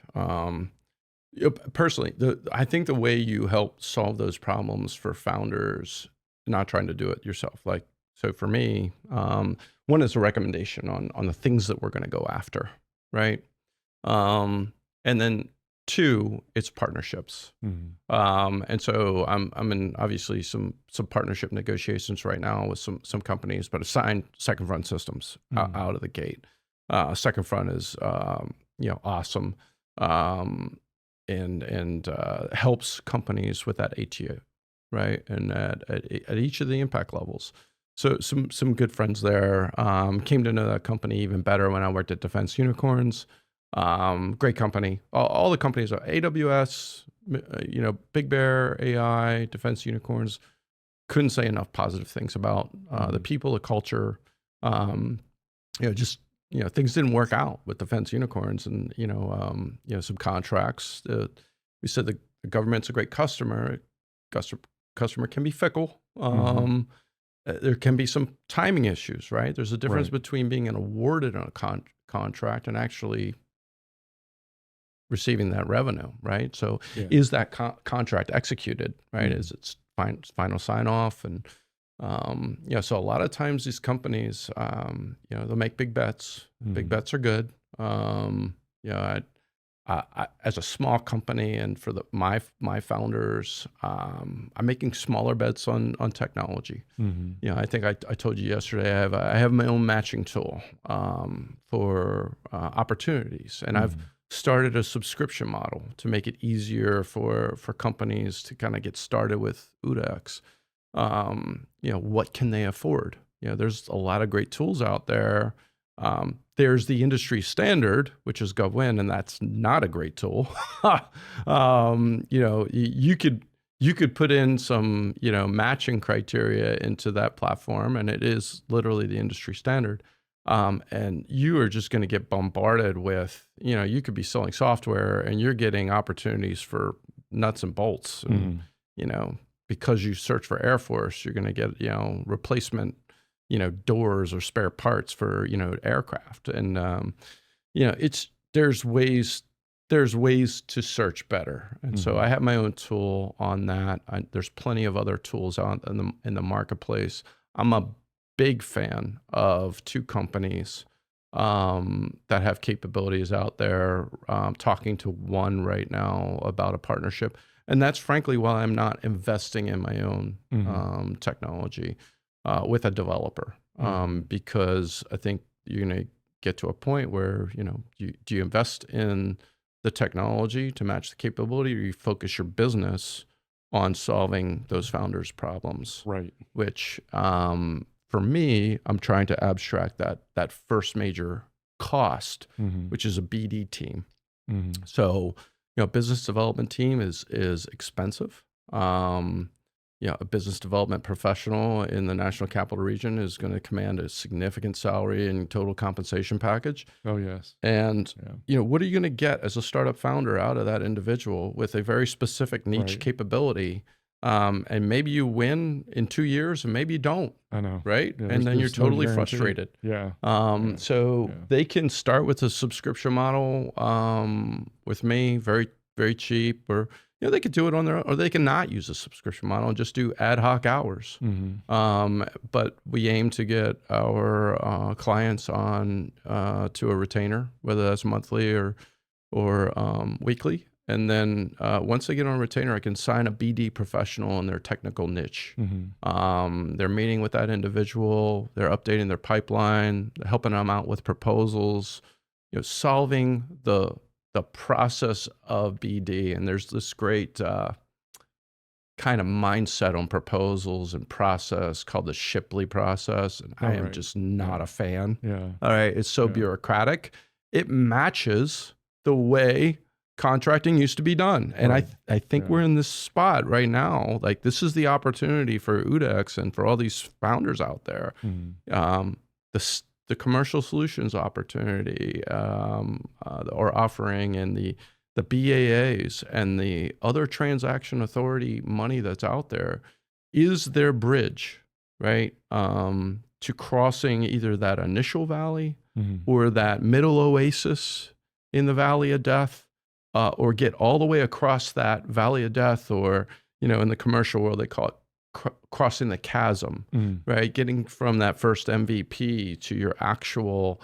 Personally, I think the way you help solve those problems for founders, not trying to do it yourself. So for me, one is a recommendation on the things that we're going to go after, right? And then two, it's partnerships. And so I'm in obviously some partnership negotiations right now with some companies, but assigned Second Front systems out of the gate. Second Front is awesome, and helps companies with that ATO, right? And at each of the impact levels. So some good friends there. Came to know that company even better when I worked at Defense Unicorns. Great company. All the companies are AWS, Big Bear, AI, Defense Unicorns. Couldn't say enough positive things about the people, the culture. Things didn't work out with Defense Unicorns, and some contracts. We said the government's a great customer. Customer can be fickle. There can be some timing issues, right? There's a difference between being awarded on a contract and actually receiving that revenue, right? So is that contract executed, right? Is it final sign off? And, so a lot of times these companies, they'll make big bets. Big bets are good. I, as a small company and for my founders, I'm making smaller bets on technology. I think I told you yesterday, I have my own matching tool for opportunities, and I've started a subscription model to make it easier for companies to kind of get started with OODAx. What can they afford? There's a lot of great tools out there. There's the industry standard, which is GovWin, and that's not a great tool. You could put in some, matching criteria into that platform, and it is literally the industry standard. And you are just going to get bombarded with, you could be selling software and you're getting opportunities for nuts and bolts. And, because you search for Air Force, you're going to get, replacement, doors or spare parts for, aircraft. And, there's ways to search better. And so I have my own tool on that. There's plenty of other tools out in the marketplace. I'm a big fan of two companies that have capabilities out there. Talking to one right now about a partnership. And that's frankly why I'm not investing in my own technology with a developer, because I think you're going to get to a point where, do you invest in the technology to match the capability, or you focus your business on solving those founders' problems? Right. Which, for me, I'm trying to abstract that first major cost, which is a BD team. So, business development team is expensive. A business development professional in the National Capital Region is going to command a significant salary and total compensation package. Oh, yes. And, what are you going to get as a startup founder out of that individual with a very specific niche capability? And maybe you win in 2 years and maybe you don't. I know. Right. Yeah, and then you're totally frustrated. Yeah. They can start with a subscription model with me, very, very cheap, or, they could do it on their own, or they can not use a subscription model and just do ad hoc hours. But we aim to get our clients on to a retainer, whether that's monthly or weekly. And then once they get on a retainer, I can sign a BD professional in their technical niche. They're meeting with that individual. They're updating their pipeline, helping them out with proposals, solving the process of BD. And there's this great kind of mindset on proposals and process called the Shipley process. And I am just not a fan. All right. It's so bureaucratic. It matches the way contracting used to be done. And I think we're in this spot right now. Like, this is the opportunity for OODAx and for all these founders out there. The commercial solutions opportunity or offering, and the BAAs and the other transaction authority money that's out there is their bridge, right? To crossing either that initial valley or that middle oasis in the valley of death, or get all the way across that valley of death, or, in the commercial world, they call it crossing the chasm, right? Getting from that first MVP to your actual,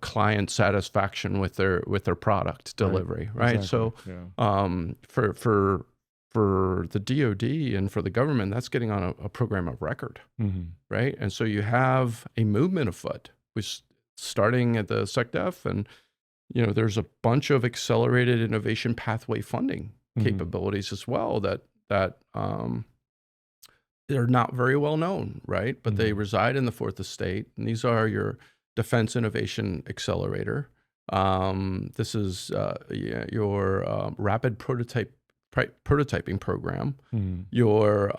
client satisfaction with their product delivery, right? Exactly. So, for the DoD and for the government, that's getting on a program of record, right? And so you have a movement afoot, which starting at the SecDef, and there's a bunch of accelerated innovation pathway funding capabilities as well that they're not very well known, right? But they reside in the Fourth Estate, and these are your Defense Innovation Accelerator, This is your rapid prototyping program, your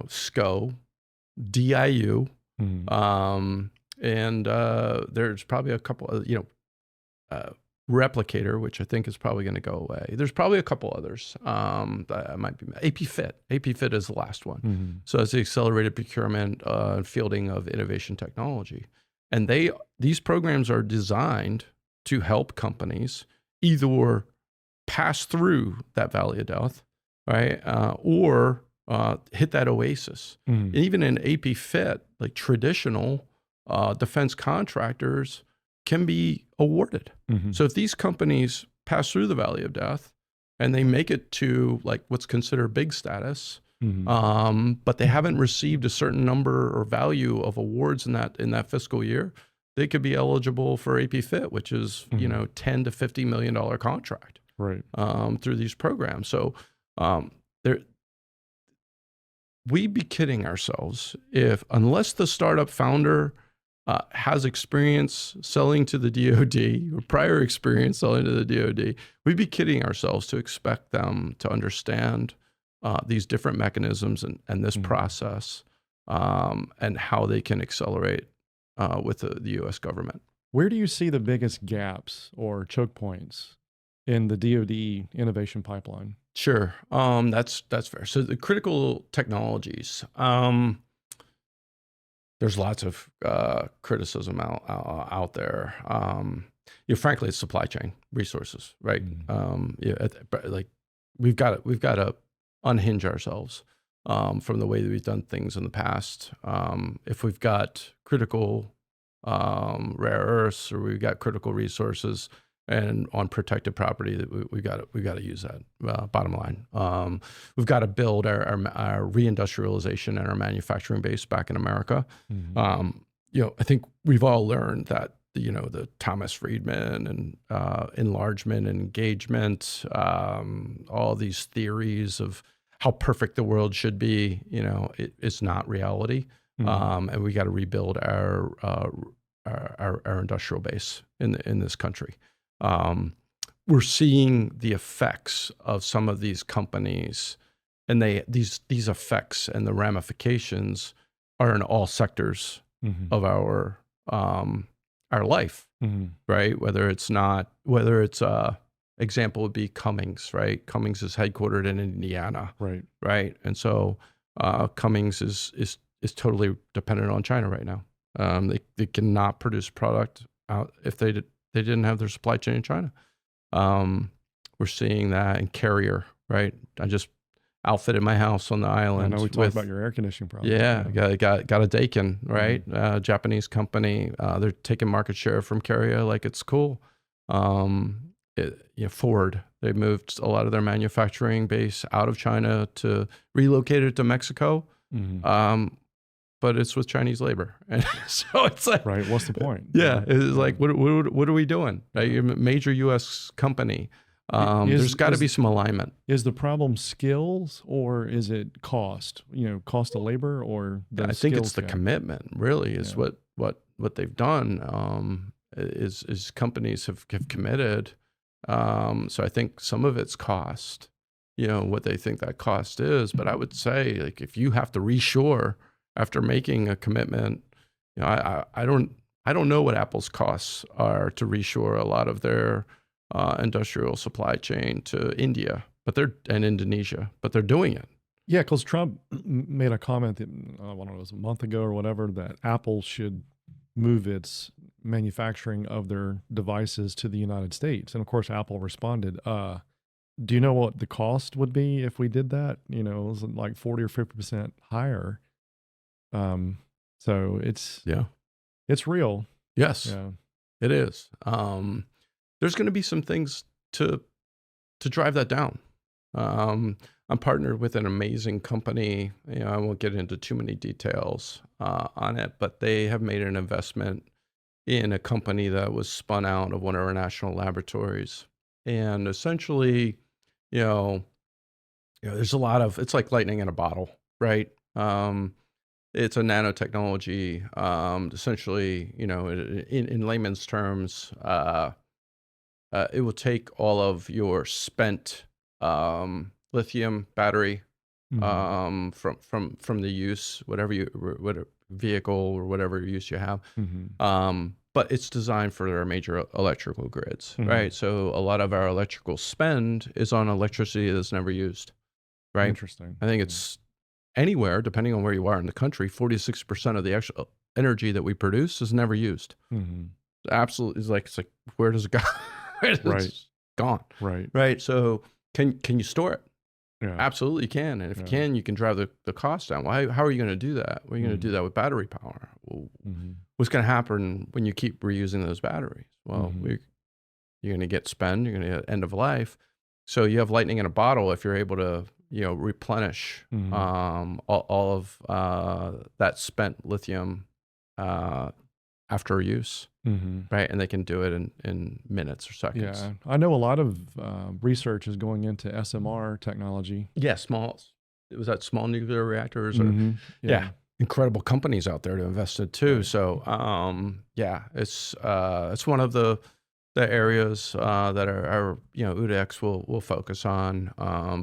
SCO, DIU, and there's probably a couple of, Replicator, which I think is probably going to go away. There's probably a couple others. That might be APFit. APFit is the last one. So it's the accelerated procurement and fielding of innovation technology. And these programs are designed to help companies either pass through that valley of death, right, or hit that oasis. And even in APFit, like traditional defense contractors can be awarded. So if these companies pass through the valley of death and they make it to like what's considered big status, but they haven't received a certain number or value of awards in that fiscal year, they could be eligible for APFit, which is $10 to $50 million contract, right, through these programs. So we'd be kidding ourselves unless the startup founder has experience selling to the DoD or prior experience selling to the DoD, we'd be kidding ourselves to expect them to understand these different mechanisms and this process and how they can accelerate with the U.S. government. Where do you see the biggest gaps or choke points in the DoD innovation pipeline? Sure, that's fair. So the critical technologies. There's lots of criticism out there. Frankly, it's supply chain resources, right? Like we've got to unhinge ourselves from the way that we've done things in the past. If we've got critical rare earths or we've got critical resources and on protected property, we've got to use that. Bottom line, we've got to build our reindustrialization and our manufacturing base back in America. I think we've all learned that the Thomas Friedman and enlargement and engagement, all these theories of how perfect the world should be, it's not reality, and we got to rebuild our industrial base in this country. We're seeing the effects of some of these companies, and these effects and the ramifications are in all sectors of our life, right? Whether it's example would be Cummins, right? Cummins is headquartered in Indiana, right? And so Cummins is totally dependent on China right now. They cannot produce product out if they didn't have their supply chain in China. We're seeing that in Carrier, right? I just outfitted my house on the island. I know we talked about your air conditioning problem. Yeah, got a Daikin, right? Japanese company. They're taking market share from Carrier like it's cool. Ford, they moved a lot of their manufacturing base out of China to relocate it to Mexico. But it's with Chinese labor. And so it's like, right. What's the point? Yeah. It's like, what are we doing? Right? You're a major U.S. company. There's got to be some alignment. Is the problem skills or is it cost? Cost of labor or the I think it's the commitment. Really, is what they've done. Is companies have committed. So I think some of it's cost. What they think that cost is. But I would say, like, if you have to reshore after making a commitment, I don't know what Apple's costs are to reshore a lot of their industrial supply chain to India, and Indonesia, but they're doing it. Yeah, because Trump made a comment that, I don't know, it was a month ago or whatever, that Apple should move its manufacturing of their devices to the United States. And of course, Apple responded, do you know what the cost would be if we did that? It was like 40 or 50% higher. So it's real. Yes, yeah. It is. There's going to be some things to drive that down. I'm partnered with an amazing company. I won't get into too many details on it, but they have made an investment in a company that was spun out of one of our national laboratories. And essentially, there's a lot of, it's like lightning in a bottle, right? it's a nanotechnology. Essentially, in layman's terms, it will take all of your spent lithium battery from the use, whatever vehicle or whatever use you have. But it's designed for our major electrical grids, right? So a lot of our electrical spend is on electricity that's never used, right? Interesting. I think it's anywhere, depending on where you are in the country, 46% of the actual energy that we produce is never used. Absolutely, it's like where does it go? Right. It's gone. Right. Right. So can you store it? Yeah. Absolutely you can. And if you can, you can drive the cost down. Well, how are you going to do that? Well, you're going to do that with battery power. Well, what's going to happen when you keep reusing those batteries? Well, you're going to get spend, you're going to get end of life. So you have lightning in a bottle if you're able to, replenish all of that spent lithium after use. Right. And they can do it in minutes or seconds. Yeah. I know a lot of research is going into SMR technology. Yeah. Was that small nuclear reactors? Or, yeah. Incredible companies out there to invest in too. Right. So, it's one of the areas that are OODAx will focus on.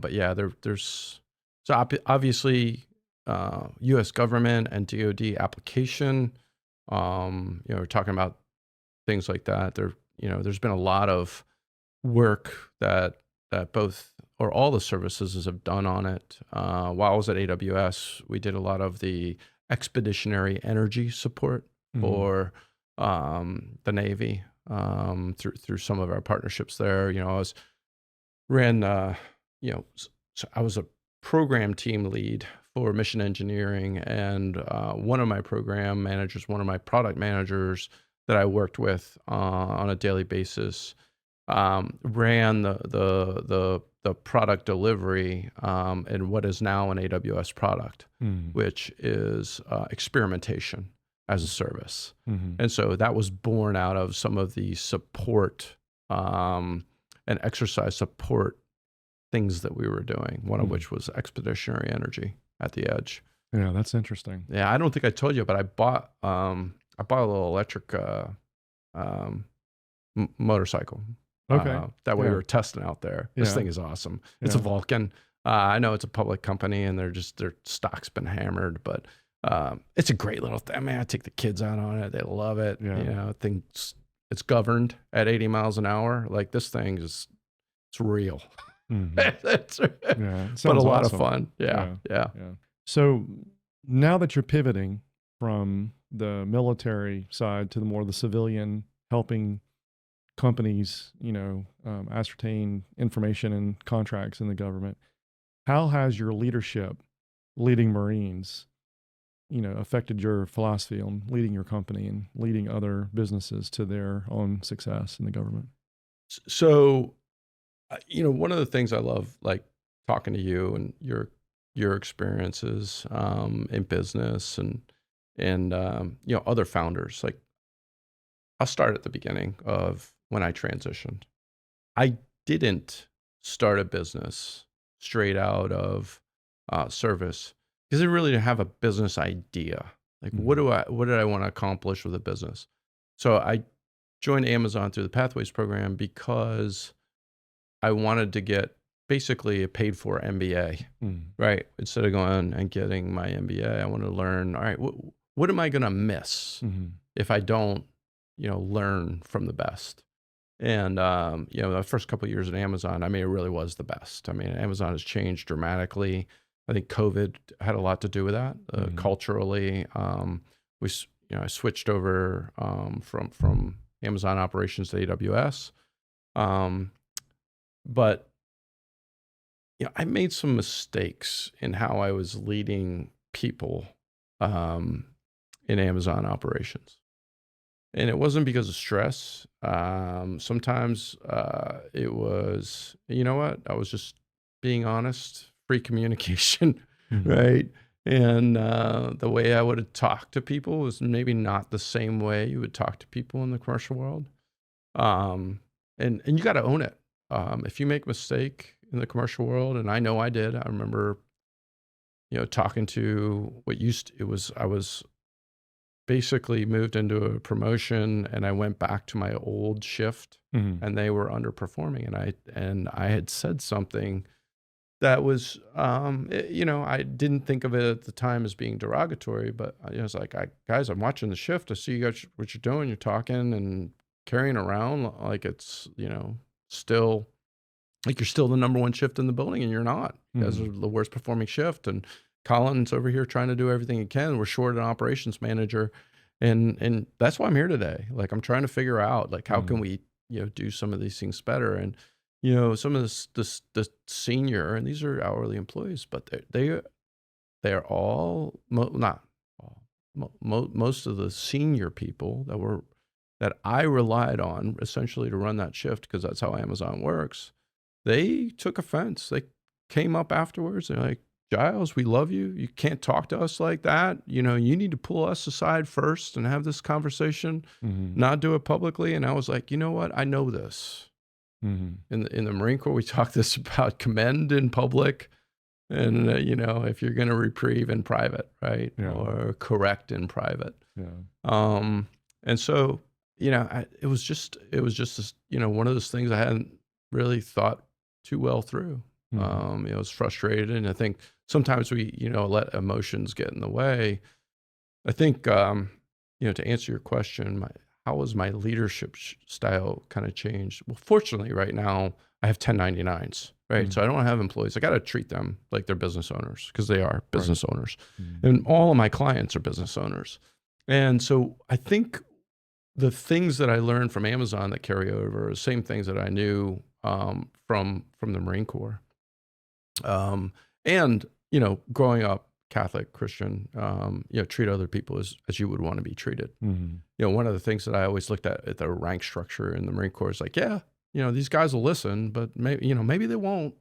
But yeah, there's obviously U.S. government and DoD application. We're talking about things like that. There's been a lot of work that both or all the services have done on it. While I was at AWS, we did a lot of the expeditionary energy support for the Navy through some of our partnerships there. I was a program team lead for mission engineering, and one of my program managers, one of my product managers that I worked with on a daily basis, ran the product delivery in what is now an AWS product, which is experimentation as a service. And so that was born out of some of the support and exercise support things that we were doing, one of which was expeditionary energy at the edge. Yeah, that's interesting. Yeah, I don't think I told you, but I bought a little electric motorcycle. Okay. That we were testing out there. This thing is awesome. It's a Vulcan. I know it's a public company and their stock's been hammered, but it's a great little thing. I mean, I take the kids out on it. They love it. Yeah. It's governed at 80 miles an hour. Like this thing it's real. But a lot of fun. Yeah. So now that you're pivoting from the military side to the civilian, helping companies, ascertain information and contracts in the government, how has your leadership leading Marines, affected your philosophy on leading your company and leading other businesses to their own success in the government? So, one of the things I love, like talking to you and your experiences in business and other founders. Like, I'll start at the beginning of when I transitioned. I didn't start a business straight out of service because I really didn't have a business idea. Like, what did I want to accomplish with a business? So I joined Amazon through the Pathways program because I wanted to get basically a paid for MBA, right? Instead of going and getting my MBA, I wanted to learn, all right, what am I going to miss if I don't, learn from the best? And, the first couple of years at Amazon, it really was the best. Amazon has changed dramatically. I think COVID had a lot to do with that. Culturally, I switched over from Amazon operations to AWS. But I made some mistakes in how I was leading people in Amazon operations. And it wasn't because of stress. Sometimes it was, I was just being honest, free communication, right? And the way I would talk to people was maybe not the same way you would talk to people in the commercial world. And you got to own it. If you make a mistake in the commercial world, and I know I did. I remember talking to I was basically moved into a promotion, and I went back to my old shift, and they were underperforming, and I had said something that was, I didn't think of it at the time as being derogatory, but I was like, guys, I'm watching the shift. I see you guys, what you're doing. You're talking and carrying around like it's, still like you're still the number one shift in the building, and you're not. You guys are the worst performing shift. And Colin's over here trying to do everything he can. We're short an operations manager. And that's why I'm here today. Like, I'm trying to figure out, like, how can we, do some of these things better? And, some of the senior, and these are hourly employees, but they're all, not all, most of the senior people that I relied on essentially to run that shift, because that's how Amazon works. They took offense. They came up afterwards. They're like, Giles, we love you. You can't talk to us like that. You need to pull us aside first and have this conversation, not do it publicly. And I was like, you know what? I know this. In the Marine Corps, we talk this about commend in public, and if you're going to reprieve in private, right, or correct in private. And so it was just this, one of those things I hadn't really thought too well through. I was frustrated, and I think sometimes we let emotions get in the way. I think to answer your question, how has my leadership style kind of changed? Well, fortunately, right now I have 1099s, right? So I don't have employees. I got to treat them like they're business owners, because they are business owners. And all of my clients are business owners. And so I think the things that I learned from Amazon that carry over are the same things that I knew from the Marine Corps. And growing up Catholic, Christian, treat other people as you would want to be treated. One of the things that I always looked at the rank structure in the Marine Corps is like, these guys will listen, but maybe they won't.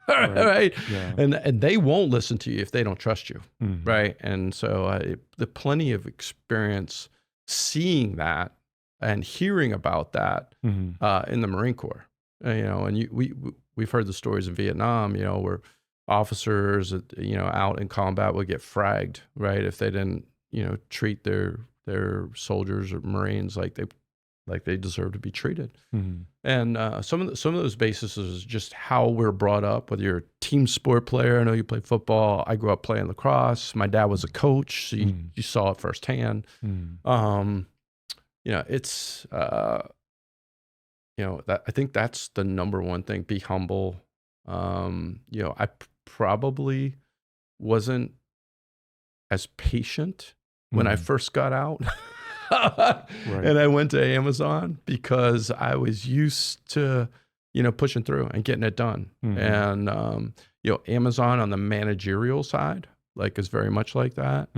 Right. Yeah. And they won't listen to you if they don't trust you. Right. And so the plenty of experience seeing that and hearing about that in the Marine Corps, and we've heard the stories in Vietnam, where officers, out in combat would get fragged, right, if they didn't, treat their soldiers or Marines like they deserve to be treated. And some of those bases is just how we're brought up. Whether you're a team sport player, I know you play football. I grew up playing lacrosse. My dad was a coach, so you saw it firsthand. It's I think that's the number one thing. Be humble. I probably wasn't as patient when I first got out. And I went to Amazon because I was used to, pushing through and getting it done. And, Amazon on the managerial side, is very much like that.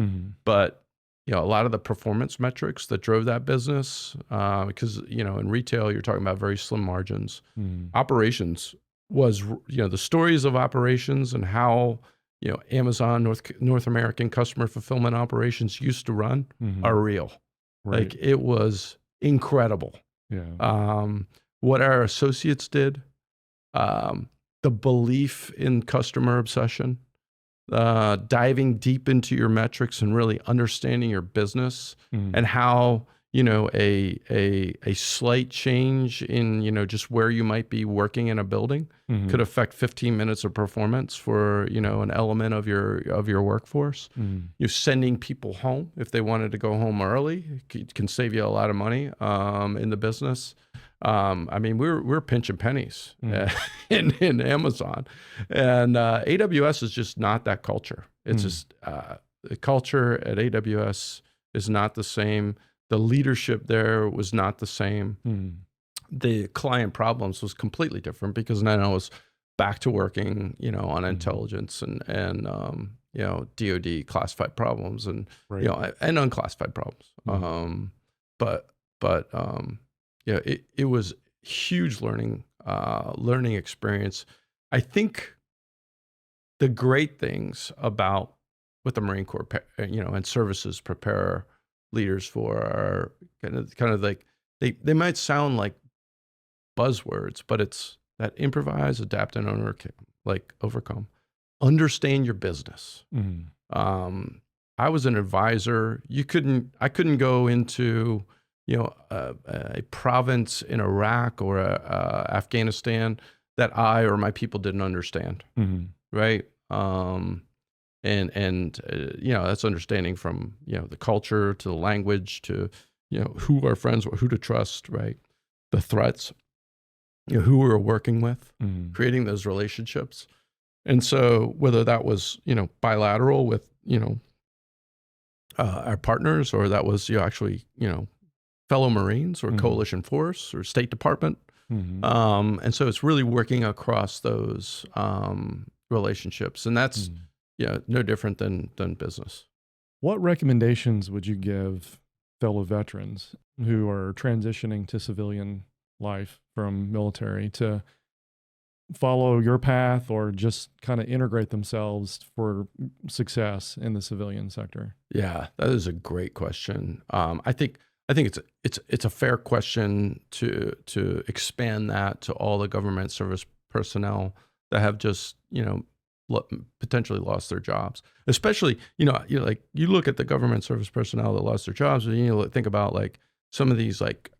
But, a lot of the performance metrics that drove that business, because, in retail, you're talking about very slim margins. Operations was, the stories of operations and how, Amazon North American customer fulfillment operations used to run are real. Right. It was incredible. What our associates did, the belief in customer obsession, diving deep into your metrics and really understanding your business and how, a slight change in, just where you might be working in a building could affect 15 minutes of performance for, an element of your workforce. You're sending people home if they wanted to go home early. It can save you a lot of money in the business. We're pinching pennies in Amazon, and AWS is just not that culture. It's just the culture at AWS is not the same. The leadership there was not the same. The client problems was completely different, because then I was back to working, on intelligence and DoD classified problems and and unclassified problems. It was huge learning experience. I think the great things about what the Marine Corps, and services prepare leaders for are kind of like they might sound like buzzwords, but it's that improvise, adapt, and overcome. understand your business. I was an advisor. I couldn't go into, a province in Iraq or Afghanistan that I or my people didn't understand. Right. That's understanding from, the culture to the language to, who our friends were, who to trust, right? The threats, who we were working with, creating those relationships. And so whether that was, bilateral with, our partners, or that was, fellow Marines or coalition force or State Department. And so it's really working across those relationships. And that's, no different than business. What recommendations would you give fellow veterans who are transitioning to civilian life from military to follow your path or just kind of integrate themselves for success in the civilian sector? Yeah, that is a great question. I think it's a fair question to expand that to all the government service personnel that have just, potentially lost their jobs. Especially, you look at the government service personnel that lost their jobs, and you think about like some of these like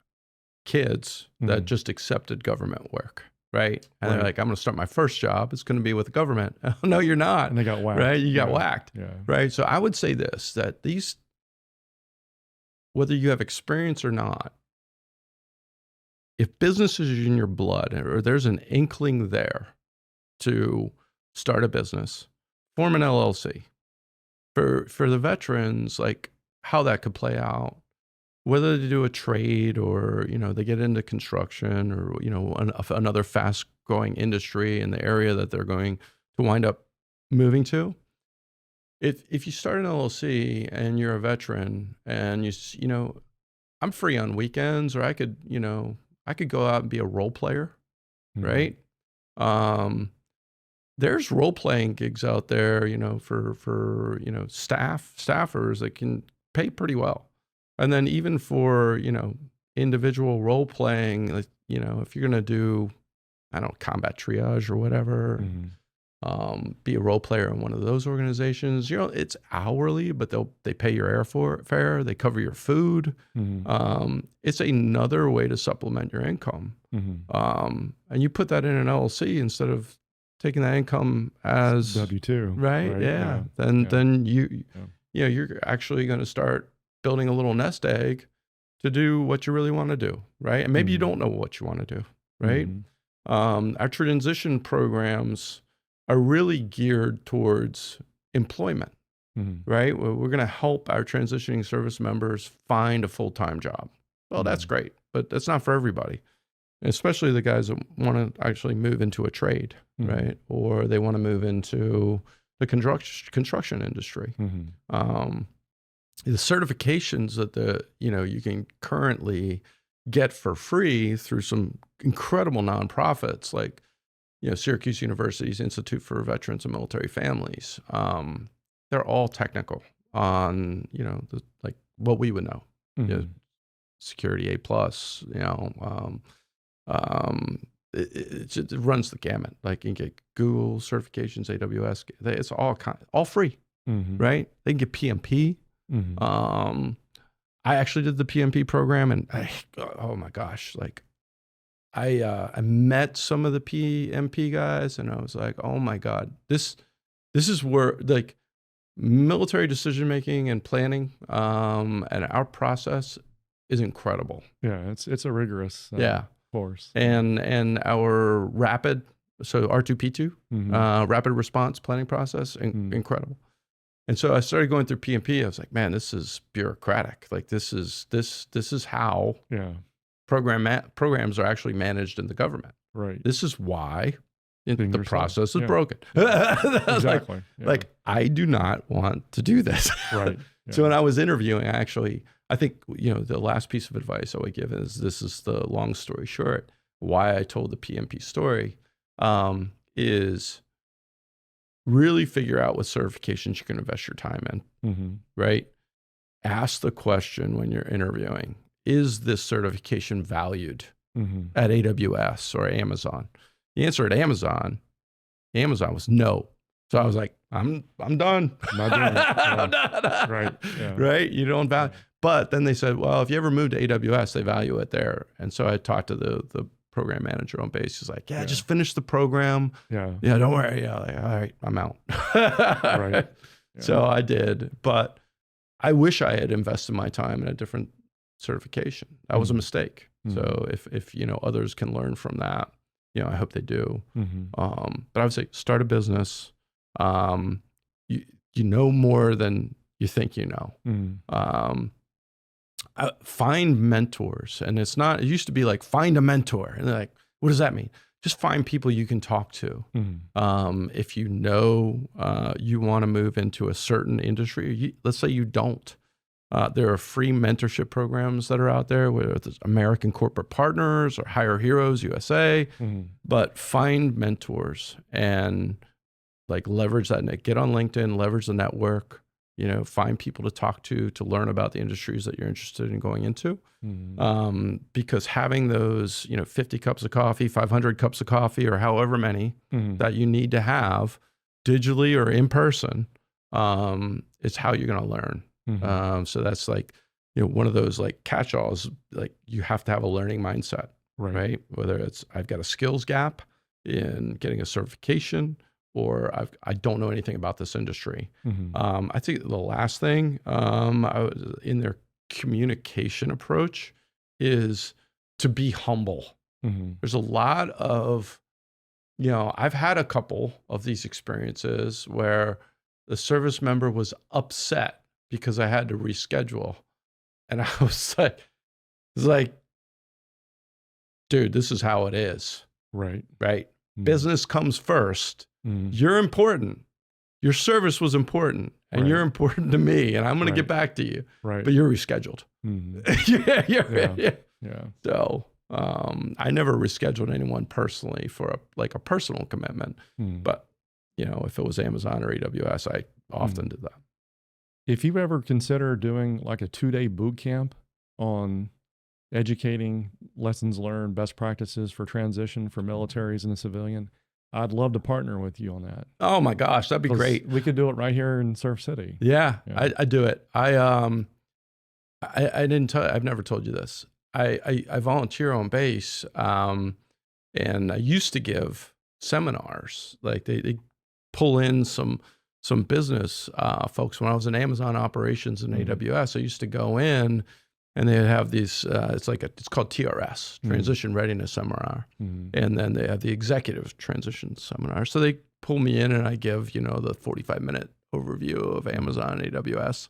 kids that just accepted government work. Right. And they're like, I'm going to start my first job. It's going to be with the government. No, you're not. And they got whacked. Right. You got whacked. Yeah. Right. So I would say this, that whether you have experience or not, if business is in your blood or there's an inkling there to start a business, form an LLC. For the veterans, like how that could play out, whether they do a trade or, they get into construction or, another fast growing industry in the area that they're going to wind up moving to. If you start an LLC and you're a veteran and I'm free on weekends, or I could go out and be a role player, right? There's role playing gigs out there, for staffers that can pay pretty well. And then even for, individual role playing, if you're going to do, combat triage or whatever, be a role player in one of those organizations, it's hourly, but they pay your airfare, they cover your food. It's another way to supplement your income. And you put that in an LLC instead of taking that income as W-2. Right. Yeah. Then you're actually going to start building a little nest egg to do what you really want to do, right? And maybe you don't know what you want to do, right? Our transition programs are really geared towards employment, right? We're going to help our transitioning service members find a full-time job. Well, that's great, but that's not for everybody, especially the guys that want to actually move into a trade, right? Or they want to move into the construction industry. The certifications that you can currently get for free through some incredible nonprofits like, Syracuse University's Institute for Veterans and Military Families. They're all technical on, like what we would know, Security A+, it runs the gamut. Like you can get Google certifications, AWS, it's all free, right? They can get PMP. I actually did the PMP program, and oh my gosh, like I met some of the PMP guys, and I was like, oh my God, this is where like military decision making and planning, and our process is incredible. Yeah, it's a rigorous course. And our rapid, so R2P2, rapid response planning process, incredible. And so I started going through PMP. I was like, man, this is bureaucratic. Like this is how programs are actually managed in the government. Right. This is why the process is broken. Exactly. Like I do not want to do this. Right. Yeah. So when I was interviewing, I think, the last piece of advice I would give is, this is the long story short, why I told the PMP story, is really figure out what certifications you can invest your time in, right? Ask the question when you're interviewing, is this certification valued at AWS or Amazon? The answer at Amazon was no. So I was like, I'm done. Not doing it. Yeah. I'm done. Right. Yeah. Right. You don't value. But then they said, well, if you ever move to AWS, they value it there. And so I talked to the program manager on base. He's like, yeah, just finish the program. Yeah. Yeah, don't worry. Yeah, like, all right, I'm out. Right. Yeah. So I did, but I wish I had invested my time in a different certification. That was a mistake. So if others can learn from that, I hope they do. But I would say start a business. You know more than you think you know. Find mentors, and it used to be like find a mentor, and they're like, what does that mean? Just find people you can talk to. If you know you want to move into a certain industry, let's say you don't. There are free mentorship programs that are out there, whether it's American Corporate Partners or Hire Heroes USA. But find mentors and like leverage that. Get on LinkedIn, leverage the network. Find people to talk to learn about the industries that you're interested in going into. Because having those, 50 cups of coffee, 500 cups of coffee, or however many that you need to have digitally or in person, is how you're going to learn. So that's like, one of those like catch-alls, like you have to have a learning mindset, right? Whether it's, I've got a skills gap in getting a certification, or I don't know anything about this industry. I think the last thing in their communication approach is to be humble. There's a lot of, I've had a couple of these experiences where the service member was upset because I had to reschedule. And I was like, dude, this is how it is. Right. Business comes first. You're important. Your service was important, and you're important to me, and I'm going to get back to you. But you're rescheduled. Yeah. So I never rescheduled anyone personally for a personal commitment. But if it was Amazon or AWS, I often did that. If you ever consider doing like a 2-day boot camp on educating lessons learned, best practices for transition for militaries and the civilian, I'd love to partner with you on that. Oh my gosh, that'd be great. We could do it right here in Surf City. Yeah. I do it. I didn't tell. I've never told you this. I volunteer on base, and I used to give seminars. Like they pull in some business folks. When I was in Amazon operations in AWS, I used to go in. And they have these, it's called TRS, Transition Readiness Seminar. And then they have the Executive Transition Seminar. So they pull me in and I give, the 45-minute overview of Amazon and AWS,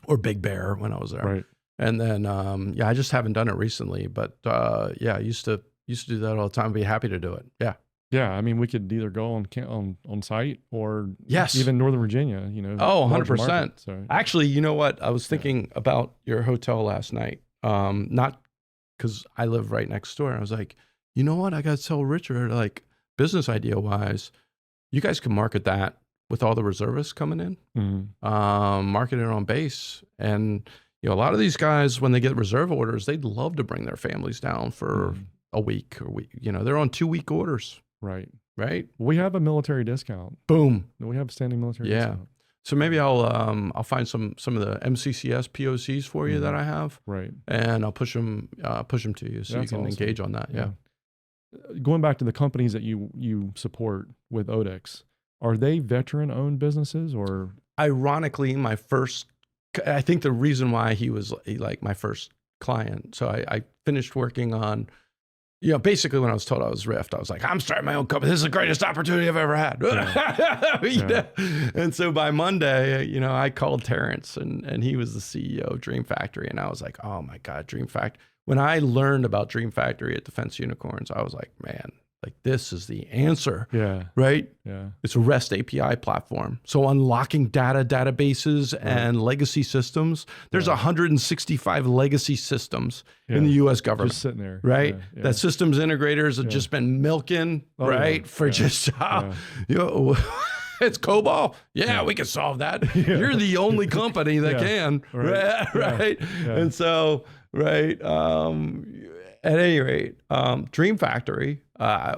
or Big Bear when I was there. And then, I just haven't done it recently, but I used to do that all the time. I'd be happy to do it. Yeah. Yeah, I mean, we could either go on site or even Northern Virginia, 100%. So. Actually, you know what? I was thinking about your hotel last night, not because I live right next door. I was like, you know what? I got to tell Richard, like business idea wise, you guys can market that with all the reservists coming in, market it on base. And, a lot of these guys, when they get reserve orders, they'd love to bring their families down for a week or week. They're on 2-week orders. Right. We have a military discount. Boom. We have a standing military discount. So maybe I'll find some of the MCCS POCs for you that I have. And I'll push them to you so you can engage on that. Yeah. Going back to the companies that you support with OODAx, are they veteran-owned businesses or? Ironically, I think the reason why he was like my first client. So I finished working on. Basically when I was told I was Rift, I was like, I'm starting my own company. This is the greatest opportunity I've ever had. And so by Monday, I called Terrence and he was the CEO of Dream Factory. And I was like, oh my God, Dream Factory. When I learned about Dream Factory at Defense Unicorns, I was like, man, like this is the answer. Right? It's a REST API platform. So unlocking databases and legacy systems. There's 165 legacy systems in the U.S. government. Just sitting there. Right? That systems integrators have just been milking, for just it's COBOL. We can solve that. You're the only company that can. Right? And so, at any rate, Dream Factory,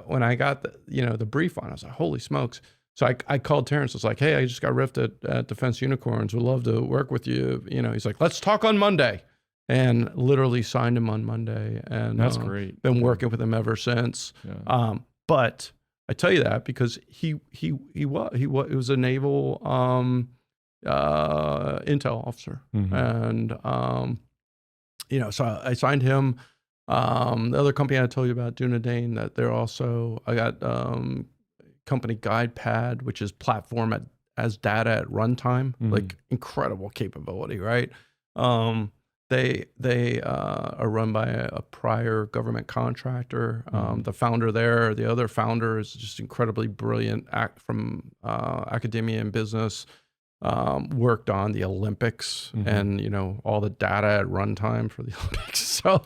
when I got the brief on, I was like, holy smokes. So I called Terrence. I was like, hey, I just got riffed at Defense Unicorns. Would love to work with you. He's like, let's talk on Monday. And literally signed him on Monday. And that's great. Been working with him ever since. Yeah. But I tell you that because he was a naval intel officer. And, so I signed him. The other company I told you about, Dunedin, that they're also, I got company GuidePad, which is platform as data at runtime, like incredible capability, right? They are run by a prior government contractor. The founder there, the other founder is just incredibly brilliant from academia and business. Worked on the Olympics and all the data at runtime for the Olympics. So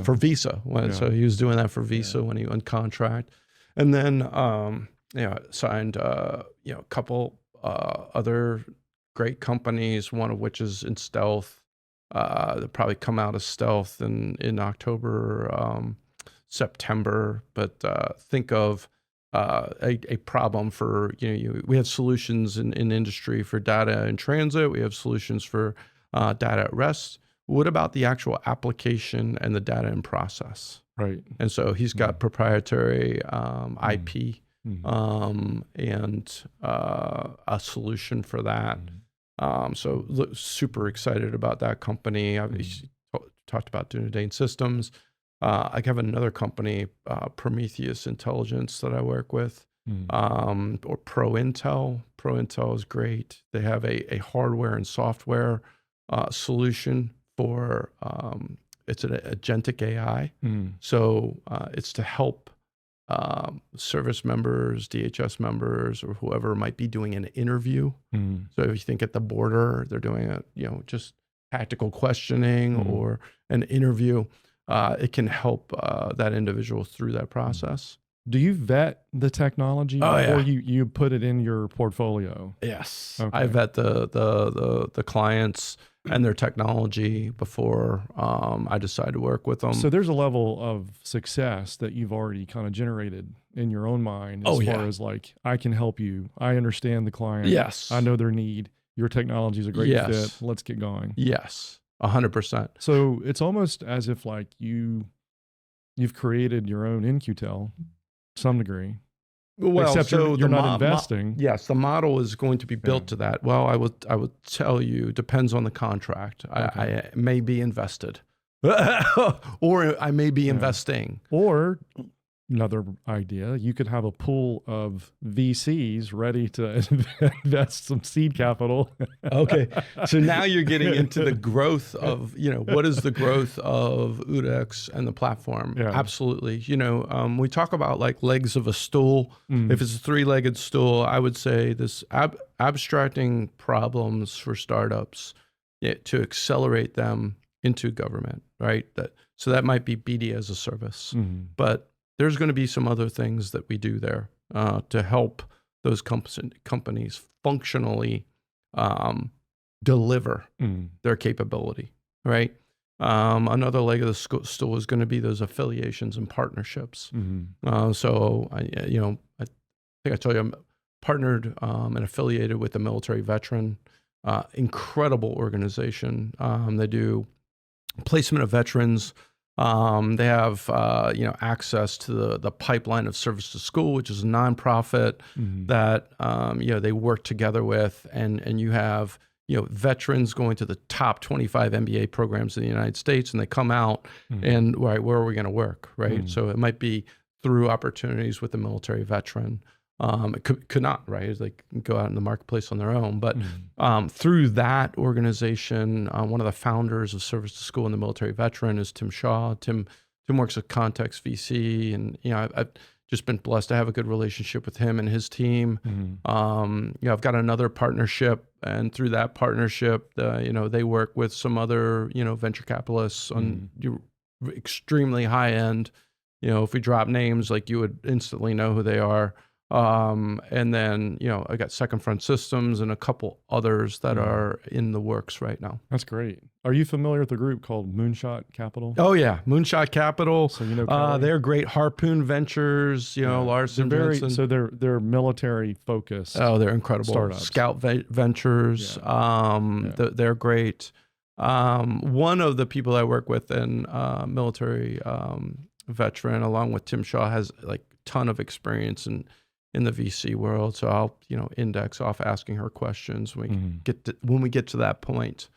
for Visa, so he was doing that for Visa when he went contract, and then signed a couple other great companies. One of which is in stealth. They'll probably come out of stealth in October, September. But think of a problem for, we have solutions in industry for data in transit. We have solutions for data at rest. What about the actual application and the data in process? Right. And so he's got proprietary IP and a solution for that. So super excited about that company. Obviously talked about Dunedin Systems. I have another company, Prometheus Intelligence, that I work with, or ProIntel. ProIntel is great. They have a hardware and software solution for, it's an agentic AI. So it's to help service members, DHS members, or whoever might be doing an interview. So if you think at the border, they're doing just tactical questioning or an interview. It can help that individual through that process. Do you vet the technology before you put it in your portfolio? Yes, okay. I vet the clients and their technology before I decide to work with them. So there's a level of success that you've already kind of generated in your own mind as far as like, I can help you. I understand the client. Yes, I know their need. Your technology is a great fit. Let's get going. Yes. 100%. So it's almost as if like you've created your own InQtel to some degree. Well, except so you're not investing. Yes, the model is going to be built to that. Well, I would tell you, depends on the contract. I may be invested, or I may be investing. Or another idea, you could have a pool of VCs ready to invest some seed capital. Okay. So now you're getting into the growth of, what is the growth of OODAx and the platform? Yeah. Absolutely. We talk about like legs of a stool. If it's a 3-legged stool, I would say this abstracting problems for startups to accelerate them into government, right? So that might be BD as a service, but there's going to be some other things that we do there to help those companies functionally deliver their capability, right? Another leg of the stool is going to be those affiliations and partnerships. So, I think I told you I'm partnered and affiliated with the military veteran, incredible organization. They do placement of veterans. They have, access to the pipeline of service to school, which is a nonprofit that, they work together with, and you have, veterans going to the top 25 MBA programs in the United States, and they come out and where are we going to work, right? So it might be through opportunities with the military veteran. It could not, right? It's like go out in the marketplace on their own. But through that organization, one of the founders of Service to School and the Military Veteran is Tim Shaw. Tim works at Context VC, and I've just been blessed to have a good relationship with him and his team. I've got another partnership, and through that partnership, they work with some other venture capitalists on extremely high end. If we drop names, like you would instantly know who they are. And then, I got Second Front Systems and a couple others that are in the works right now. That's great. Are you familiar with a group called Moonshot Capital? Oh yeah, Moonshot Capital. So Kelly? They're great. Harpoon Ventures, Larson. So they're military focused. Oh, they're incredible. Startups. Scout Ventures. They're great. One of the people I work with in military veteran, along with Tim Shaw, has like a ton of experience in the VC world. So I'll index off asking her questions when we get to that point.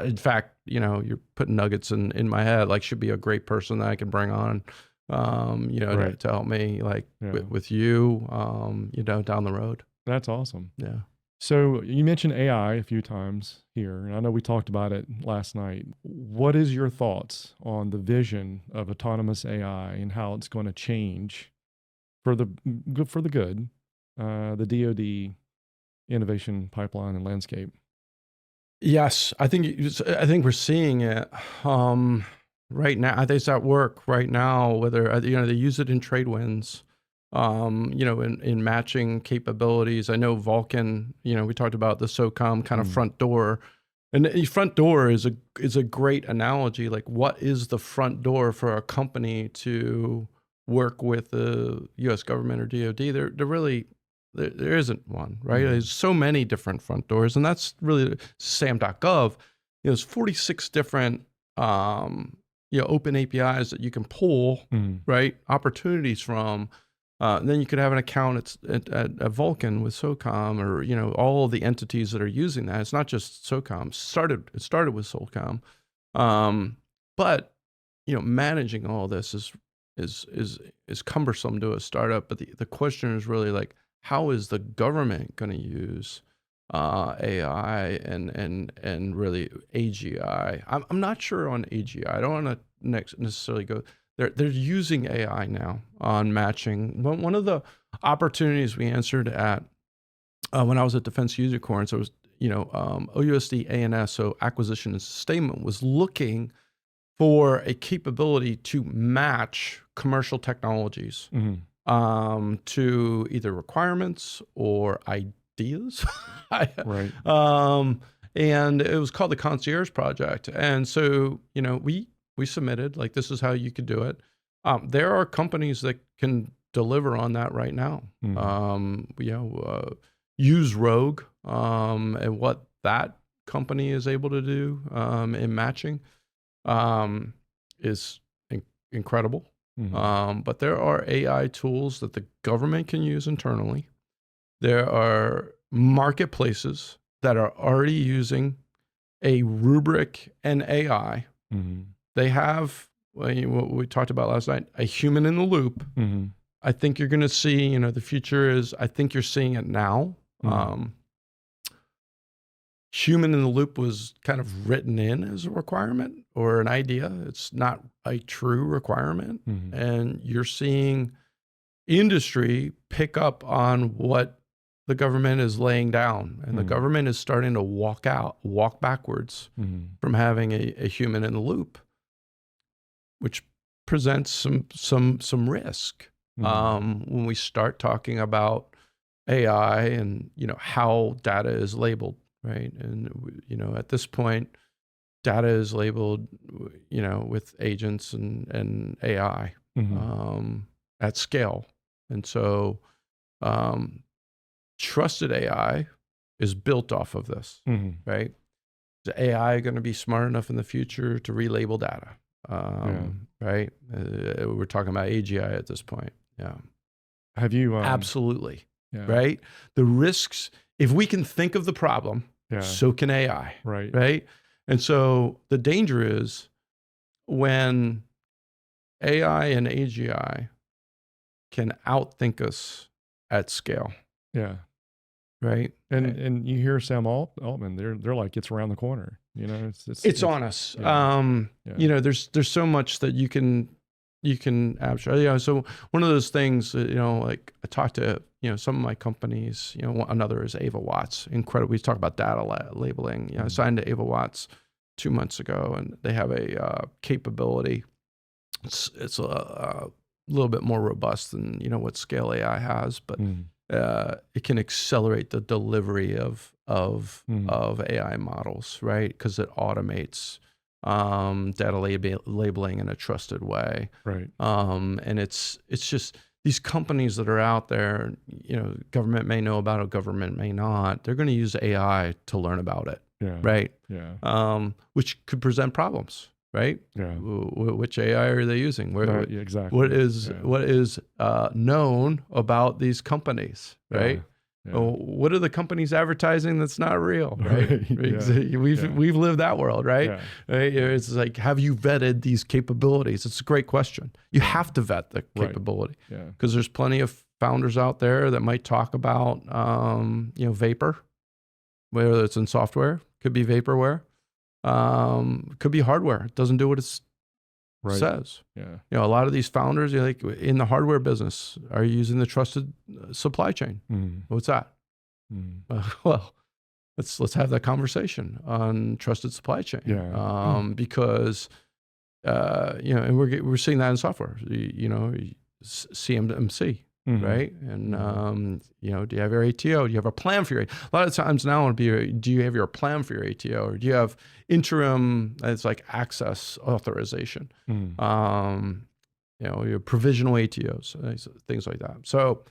In fact, you're putting nuggets in my head. Like, should be a great person that I can bring on, to help me with you, down the road. That's awesome. Yeah. So you mentioned AI a few times here, and I know we talked about it last night. What is your thoughts on the vision of autonomous AI and how it's going to change for the good, the DoD innovation pipeline and landscape? Yes, I think we're seeing it right now. I think it's at work right now. Whether they use it in trade winds, in matching capabilities. I know Vulcan. We talked about the SOCOM kind of front door, and the front door is a great analogy. Like, what is the front door for a company to work with the U.S. government or DoD? There isn't one, right? There's so many different front doors, and that's really SAM.gov. There's 46 different open APIs that you can pull, right? Opportunities from. Then you could have an account at Vulcan with SOCOM, or all of the entities that are using that. It's not just SOCOM. It started with SOCOM, but managing all this is cumbersome to a startup. But the question is really like, how is the government going to use AI and really AGI? I'm not sure on AGI. I don't want to necessarily go. They're using AI now on matching. One of the opportunities we answered at when I was at Defense User Conference, it was OUSD ANS, so Acquisition and Sustainment, was looking for a capability to match commercial technologies to either requirements or ideas. Right. And it was called the Concierge Project. And so, we submitted, like, this is how you could do it. There are companies that can deliver on that right now. Use Rogue and what that company is able to do in matching is incredible. But there are AI tools that the government can use internally. There are marketplaces that are already using a rubric and AI. They have what we talked about last night, a human in the loop. I think you're going to see, the future is, I think you're seeing it now. Human in the loop was kind of written in as a requirement or an idea. It's not a true requirement. And you're seeing industry pick up on what the government is laying down. And the government is starting to walk backwards from having a human in the loop, which presents some risk when we start talking about AI and how data is labeled, right? And at this point, data is labeled with agents and AI at scale, and so trusted AI is built off of this, right? Is AI going to be smart enough in the future to relabel data? Right? We're talking about AGI at this point. Yeah. Have you? Absolutely. Yeah. Right? The risks, if we can think of the problem, so can AI. Right. Right? And so the danger is when AI and AGI can outthink us at scale. Yeah. Right. And you hear Sam Altman, they're like, it's around the corner. It's on us. There's so much that you can abstract. So one of those things, like I talked to, some of my companies, another is Ava Watts. Incredible. We talk about data labeling. I signed to Ava Watts 2 months ago, and they have a capability. It's little bit more robust than what Scale AI has, but it can accelerate the delivery of AI models, right? Because it automates data labeling in a trusted way, right? And it's just these companies that are out there, government may know about it, government may not. They're going to use AI to learn about it, right? Yeah. Which could present problems, right? Yeah. Which AI are they using? Exactly. What is known about these companies, right? Yeah. What are the companies advertising that's not real, right? We've lived that world, right? Right? It's like, have you vetted these capabilities? It's a great question. You have to vet the capability, because there's plenty of founders out there that might talk about, vapor, whether it's in software, could be vaporware, could be hardware. It doesn't do what it says. Yeah. A lot of these founders, like in the hardware business, are using the trusted supply chain. What's that? Well, let's have that conversation on trusted supply chain. Because and we're seeing that in software. CMMC. Right. And, do you have your ATO? Do you have a plan for your, a lot of times now it'll be, do you have your plan for your ATO, or do you have interim, it's like access authorization, your provisional ATOs, things like that. So,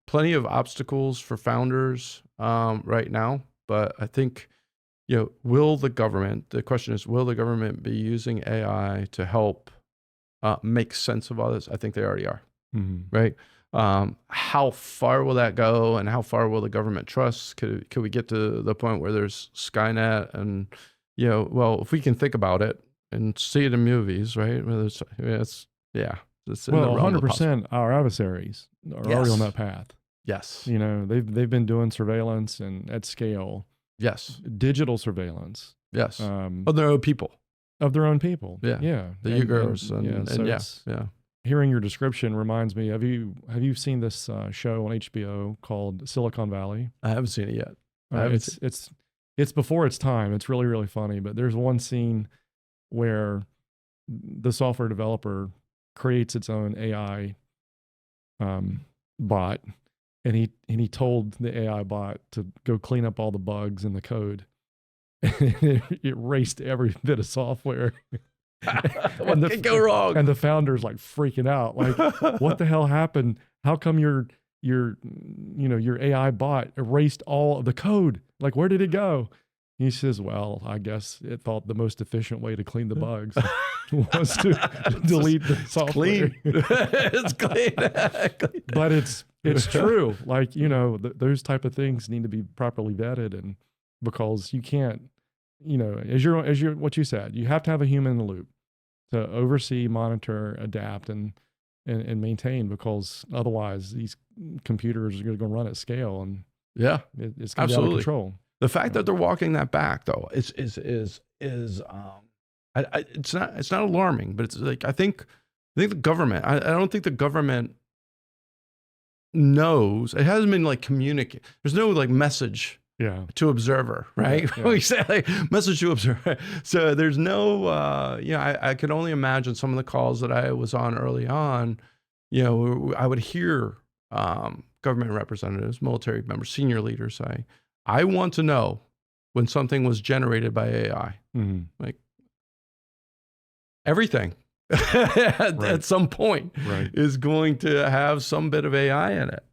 plenty of obstacles for founders, right now, but I think, the question is, will the government be using AI to help, make sense of all this? I think they already are. Right. How far will that go, and how far will the government trust? Could we get to the point where there's Skynet and, if we can think about it and see it in movies, right? It's 100% our adversaries are already on that path. Yes. They've been doing surveillance and at scale. Yes. Digital surveillance. Yes. Of their own people. Of their own people. Yeah. Yeah. The Uyghurs and hearing your description reminds me, have you seen this show on HBO called Silicon Valley? I haven't seen it yet. It's before its time. It's really, really funny. But there's one scene where the software developer creates its own AI bot, and he told the AI bot to go clean up all the bugs in the code. It erased every bit of software. What could go wrong? And the founder's like freaking out, like, what the hell happened? How come your AI bot erased all of the code? Like, where did it go? He says, well, I guess it thought the most efficient way to clean the bugs was to delete the software. It's clean. But it's true. Like, those type of things need to be properly vetted, and because you can't, as you're what you said, you have to have a human in the loop to oversee, monitor, adapt, and maintain, because otherwise these computers are going to run at scale, and it's going to be out of control. The fact that they're walking that back, though, it's not alarming, but it's like, I think the government, I don't think the government knows. It hasn't been like communicated. There's no like message to observer, right? We say like message to observer. So there's no, I can only imagine some of the calls that I was on early on, I would hear government representatives, military members, senior leaders say, I want to know when something was generated by AI. Like everything at some point is going to have some bit of AI in it.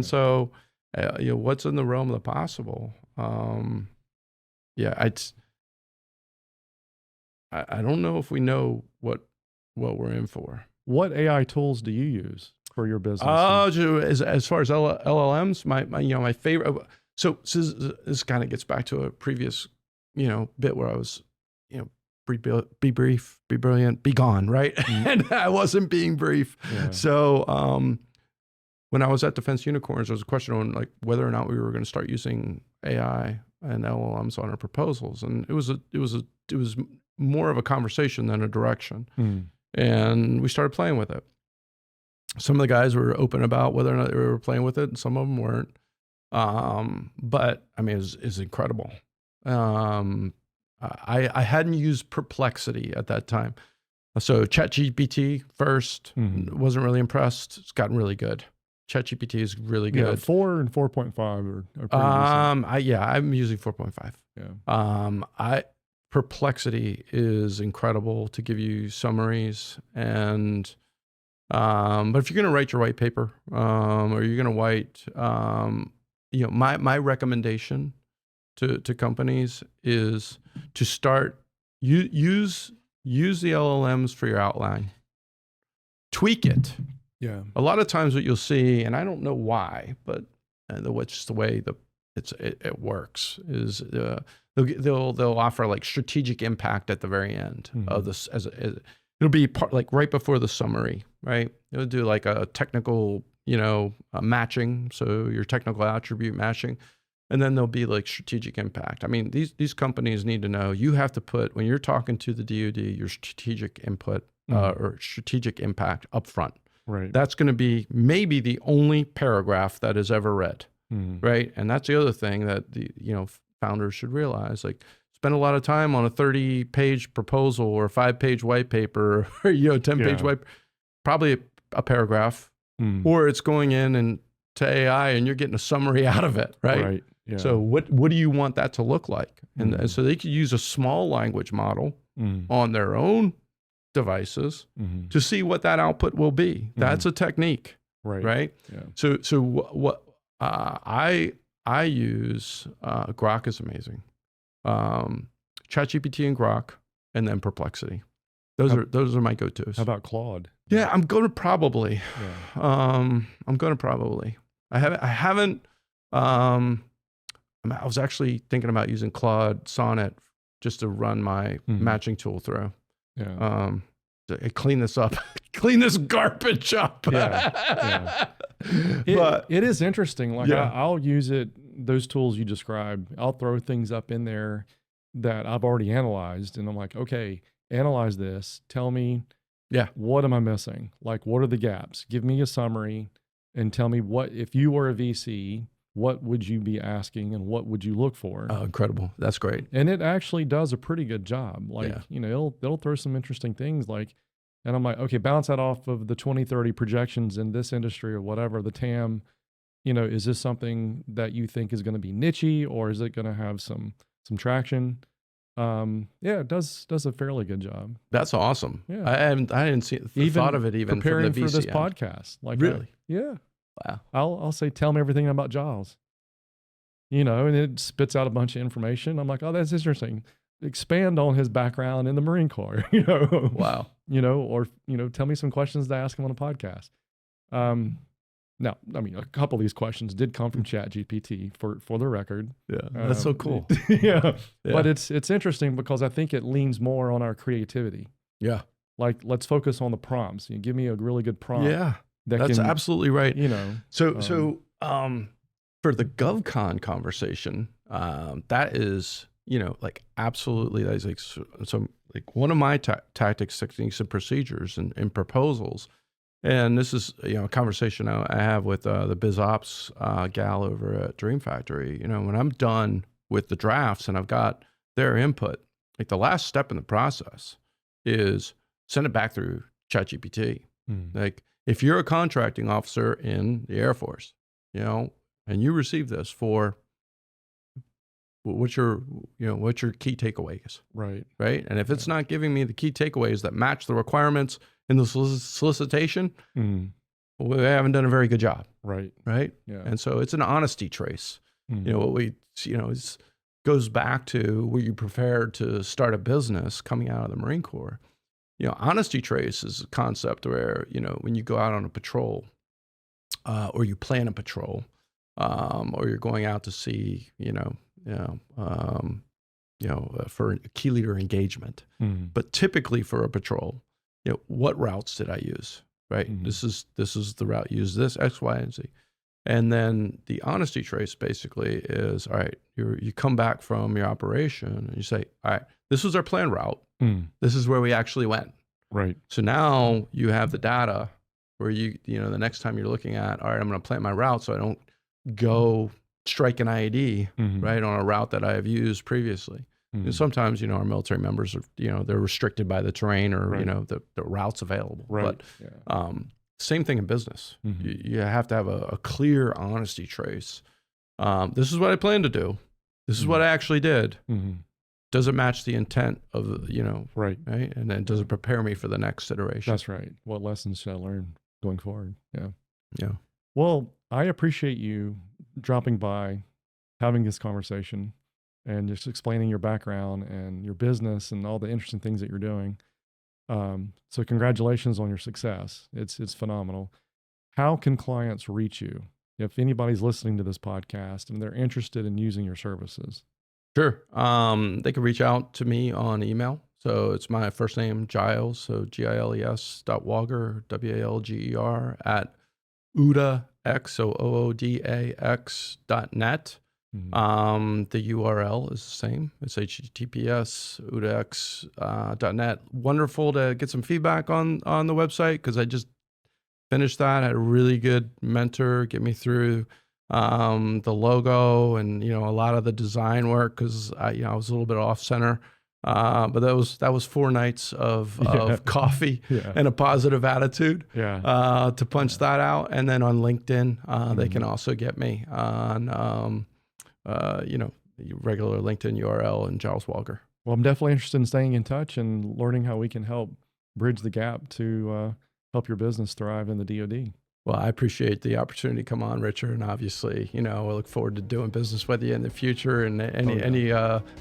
So, what's in the realm of the possible? I don't know if we know what we're in for. What AI tools do you use for your business? As far as LLMs, my favorite. So this kind of gets back to a previous, bit where I was, be brief, be brilliant, be gone, right? And I wasn't being brief. So when I was at Defense Unicorns, there was a question on like whether or not we were going to start using AI and LLMs on our proposals, and it was more of a conversation than a direction. And we started playing with it. Some of the guys were open about whether or not they were playing with it, and some of them weren't. But I mean, it's incredible. I hadn't used Perplexity at that time. So ChatGPT first, wasn't really impressed. It's gotten really good. ChatGPT is really good. Yeah, 4 and 4.5 are pretty decent. I'm using 4.5. Yeah. Perplexity is incredible to give you summaries, and but if you're going to write your white paper, or you're going to write, my recommendation to companies is to start use the LLMs for your outline. Tweak it. Yeah. A lot of times what you'll see, and I don't know why, but just the way it works is they'll offer like strategic impact at the very end of this it'll be like right before the summary, right? It'll do like a technical, matching. So your technical attribute matching. And then there'll be like strategic impact. I mean, these companies need to know you have to put, when you're talking to the DoD, your strategic input or strategic impact up front. Right. That's going to be maybe the only paragraph that is ever read. Right. And that's the other thing that the, founders should realize, like spend a lot of time on a 30-page proposal or a 5-page white paper or, 10-page white, probably a paragraph, or it's going in and to AI and you're getting a summary out of it. Right. Right. Yeah. So what do you want that to look like? And so they could use a small language model on their own devices to see what that output will be. That's a technique. Right. Yeah. So what I use, Grok is amazing. ChatGPT and Grok, and then Perplexity. Those are my go-tos. How about Claude? Yeah, I'm going to probably. I haven't. I was actually thinking about using Claude Sonnet just to run my matching tool through. Yeah. To clean this up, clean this garbage up. Yeah. But it is interesting. Like I'll use it, those tools you described, I'll throw things up in there that I've already analyzed. And I'm like, okay, analyze this. Tell me, what am I missing? Like, what are the gaps? Give me a summary and tell me what, if you were a VC, what would you be asking and what would you look for? Oh, incredible. That's great. And it actually does a pretty good job. Like, it'll throw some interesting things like, and I'm like, okay, bounce that off of the 2030 projections in this industry or whatever, the TAM, is this something that you think is going to be niche-y or is it going to have some traction? It does a fairly good job. That's awesome. Yeah. I didn't see thought of it even preparing from the VC for this end. podcast. Like, really? Yeah. Wow. I'll say, tell me everything about Giles, and it spits out a bunch of information. I'm like, oh, that's interesting. Expand on his background in the Marine Corps, Wow. Or, tell me some questions to ask him on a podcast. Now, I mean, a couple of these questions did come from ChatGPT for the record. Yeah. That's so cool. Yeah. But it's interesting because I think it leans more on our creativity. Yeah. Like, let's focus on the prompts. You give me a really good prompt. Yeah. That's absolutely right. So for the GovCon conversation, that is, like absolutely, that's like, so like one of my tactics, techniques, and procedures and proposals. And this is, a conversation I have with the biz ops gal over at Dream Factory. When I'm done with the drafts and I've got their input, like the last step in the process is send it back through ChatGPT. Like, if you're a contracting officer in the Air Force, and you receive this for what's your key takeaways? Right. Right. And if it's not giving me the key takeaways that match the requirements in the solicitation, we haven't done a very good job. Right. Right. Yeah. And so it's an honesty trace. What we, goes back to were you prepared to start a business coming out of the Marine Corps? Honesty trace is a concept where, when you go out on a patrol, or you plan a patrol, or you're going out to see, for a key leader engagement. But typically for a patrol, what routes did I use? Right. This is the route. Use this X, Y, and Z. And then the honesty trace basically is, all right, you come back from your operation and you say, all right, this was our planned route. This is where we actually went. Right. So now you have the data where the next time you're looking at, all right, I'm going to plan my route so I don't go strike an IED, right, on a route that I have used previously. Mm-hmm. Sometimes, our military members are, they're restricted by the terrain or, right. The routes available. Right. But same thing in business. Mm-hmm. You have to have a clear honesty trace. This is what I plan to do. This is what I actually did. Mm-hmm. Does it match the intent of, right? And then does it prepare me for the next iteration? That's right. What lessons should I learn going forward? Yeah. Yeah. Well, I appreciate you dropping by, having this conversation, and just explaining your background and your business and all the interesting things that you're doing. So congratulations on your success. It's phenomenal. How can clients reach you if anybody's listening to this podcast and they're interested in using your services? Sure. They can reach out to me on email. So it's my first name, Giles, so giles.walger, WALGER, at OODAx, so OODAx.net. Mm-hmm. The URL is the same. It's https OODAx.net. Wonderful to get some feedback on the website, because I just finished that. I had a really good mentor get me through the logo and a lot of the design work, because I was a little bit off center. But that was 4 nights of coffee and a positive attitude to punch that out. And then on LinkedIn, they can also get me on regular LinkedIn URL and Giles Walger. Well, I'm definitely interested in staying in touch and learning how we can help bridge the gap to help your business thrive in the DoD. Well, I appreciate the opportunity to come on, Richard, and obviously, I look forward to doing business with you in the future. And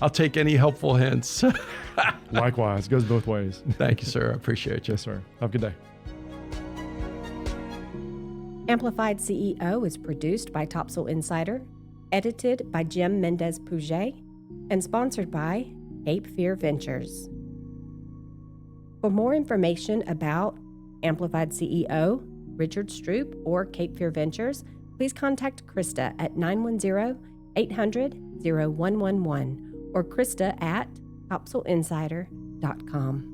I'll take any helpful hints. Likewise, it goes both ways. Thank you, sir. I appreciate you. Yes, sir. Have a good day. Amplified CEO is produced by Topsail Insider, edited by Jim Mendes-Pouget, and sponsored by Cape Fear Ventures. For more information about Amplified CEO, Richard Stroupe, or Cape Fear Ventures, please contact Christa at 910-800-0111 or Christa at topsailinsider.com.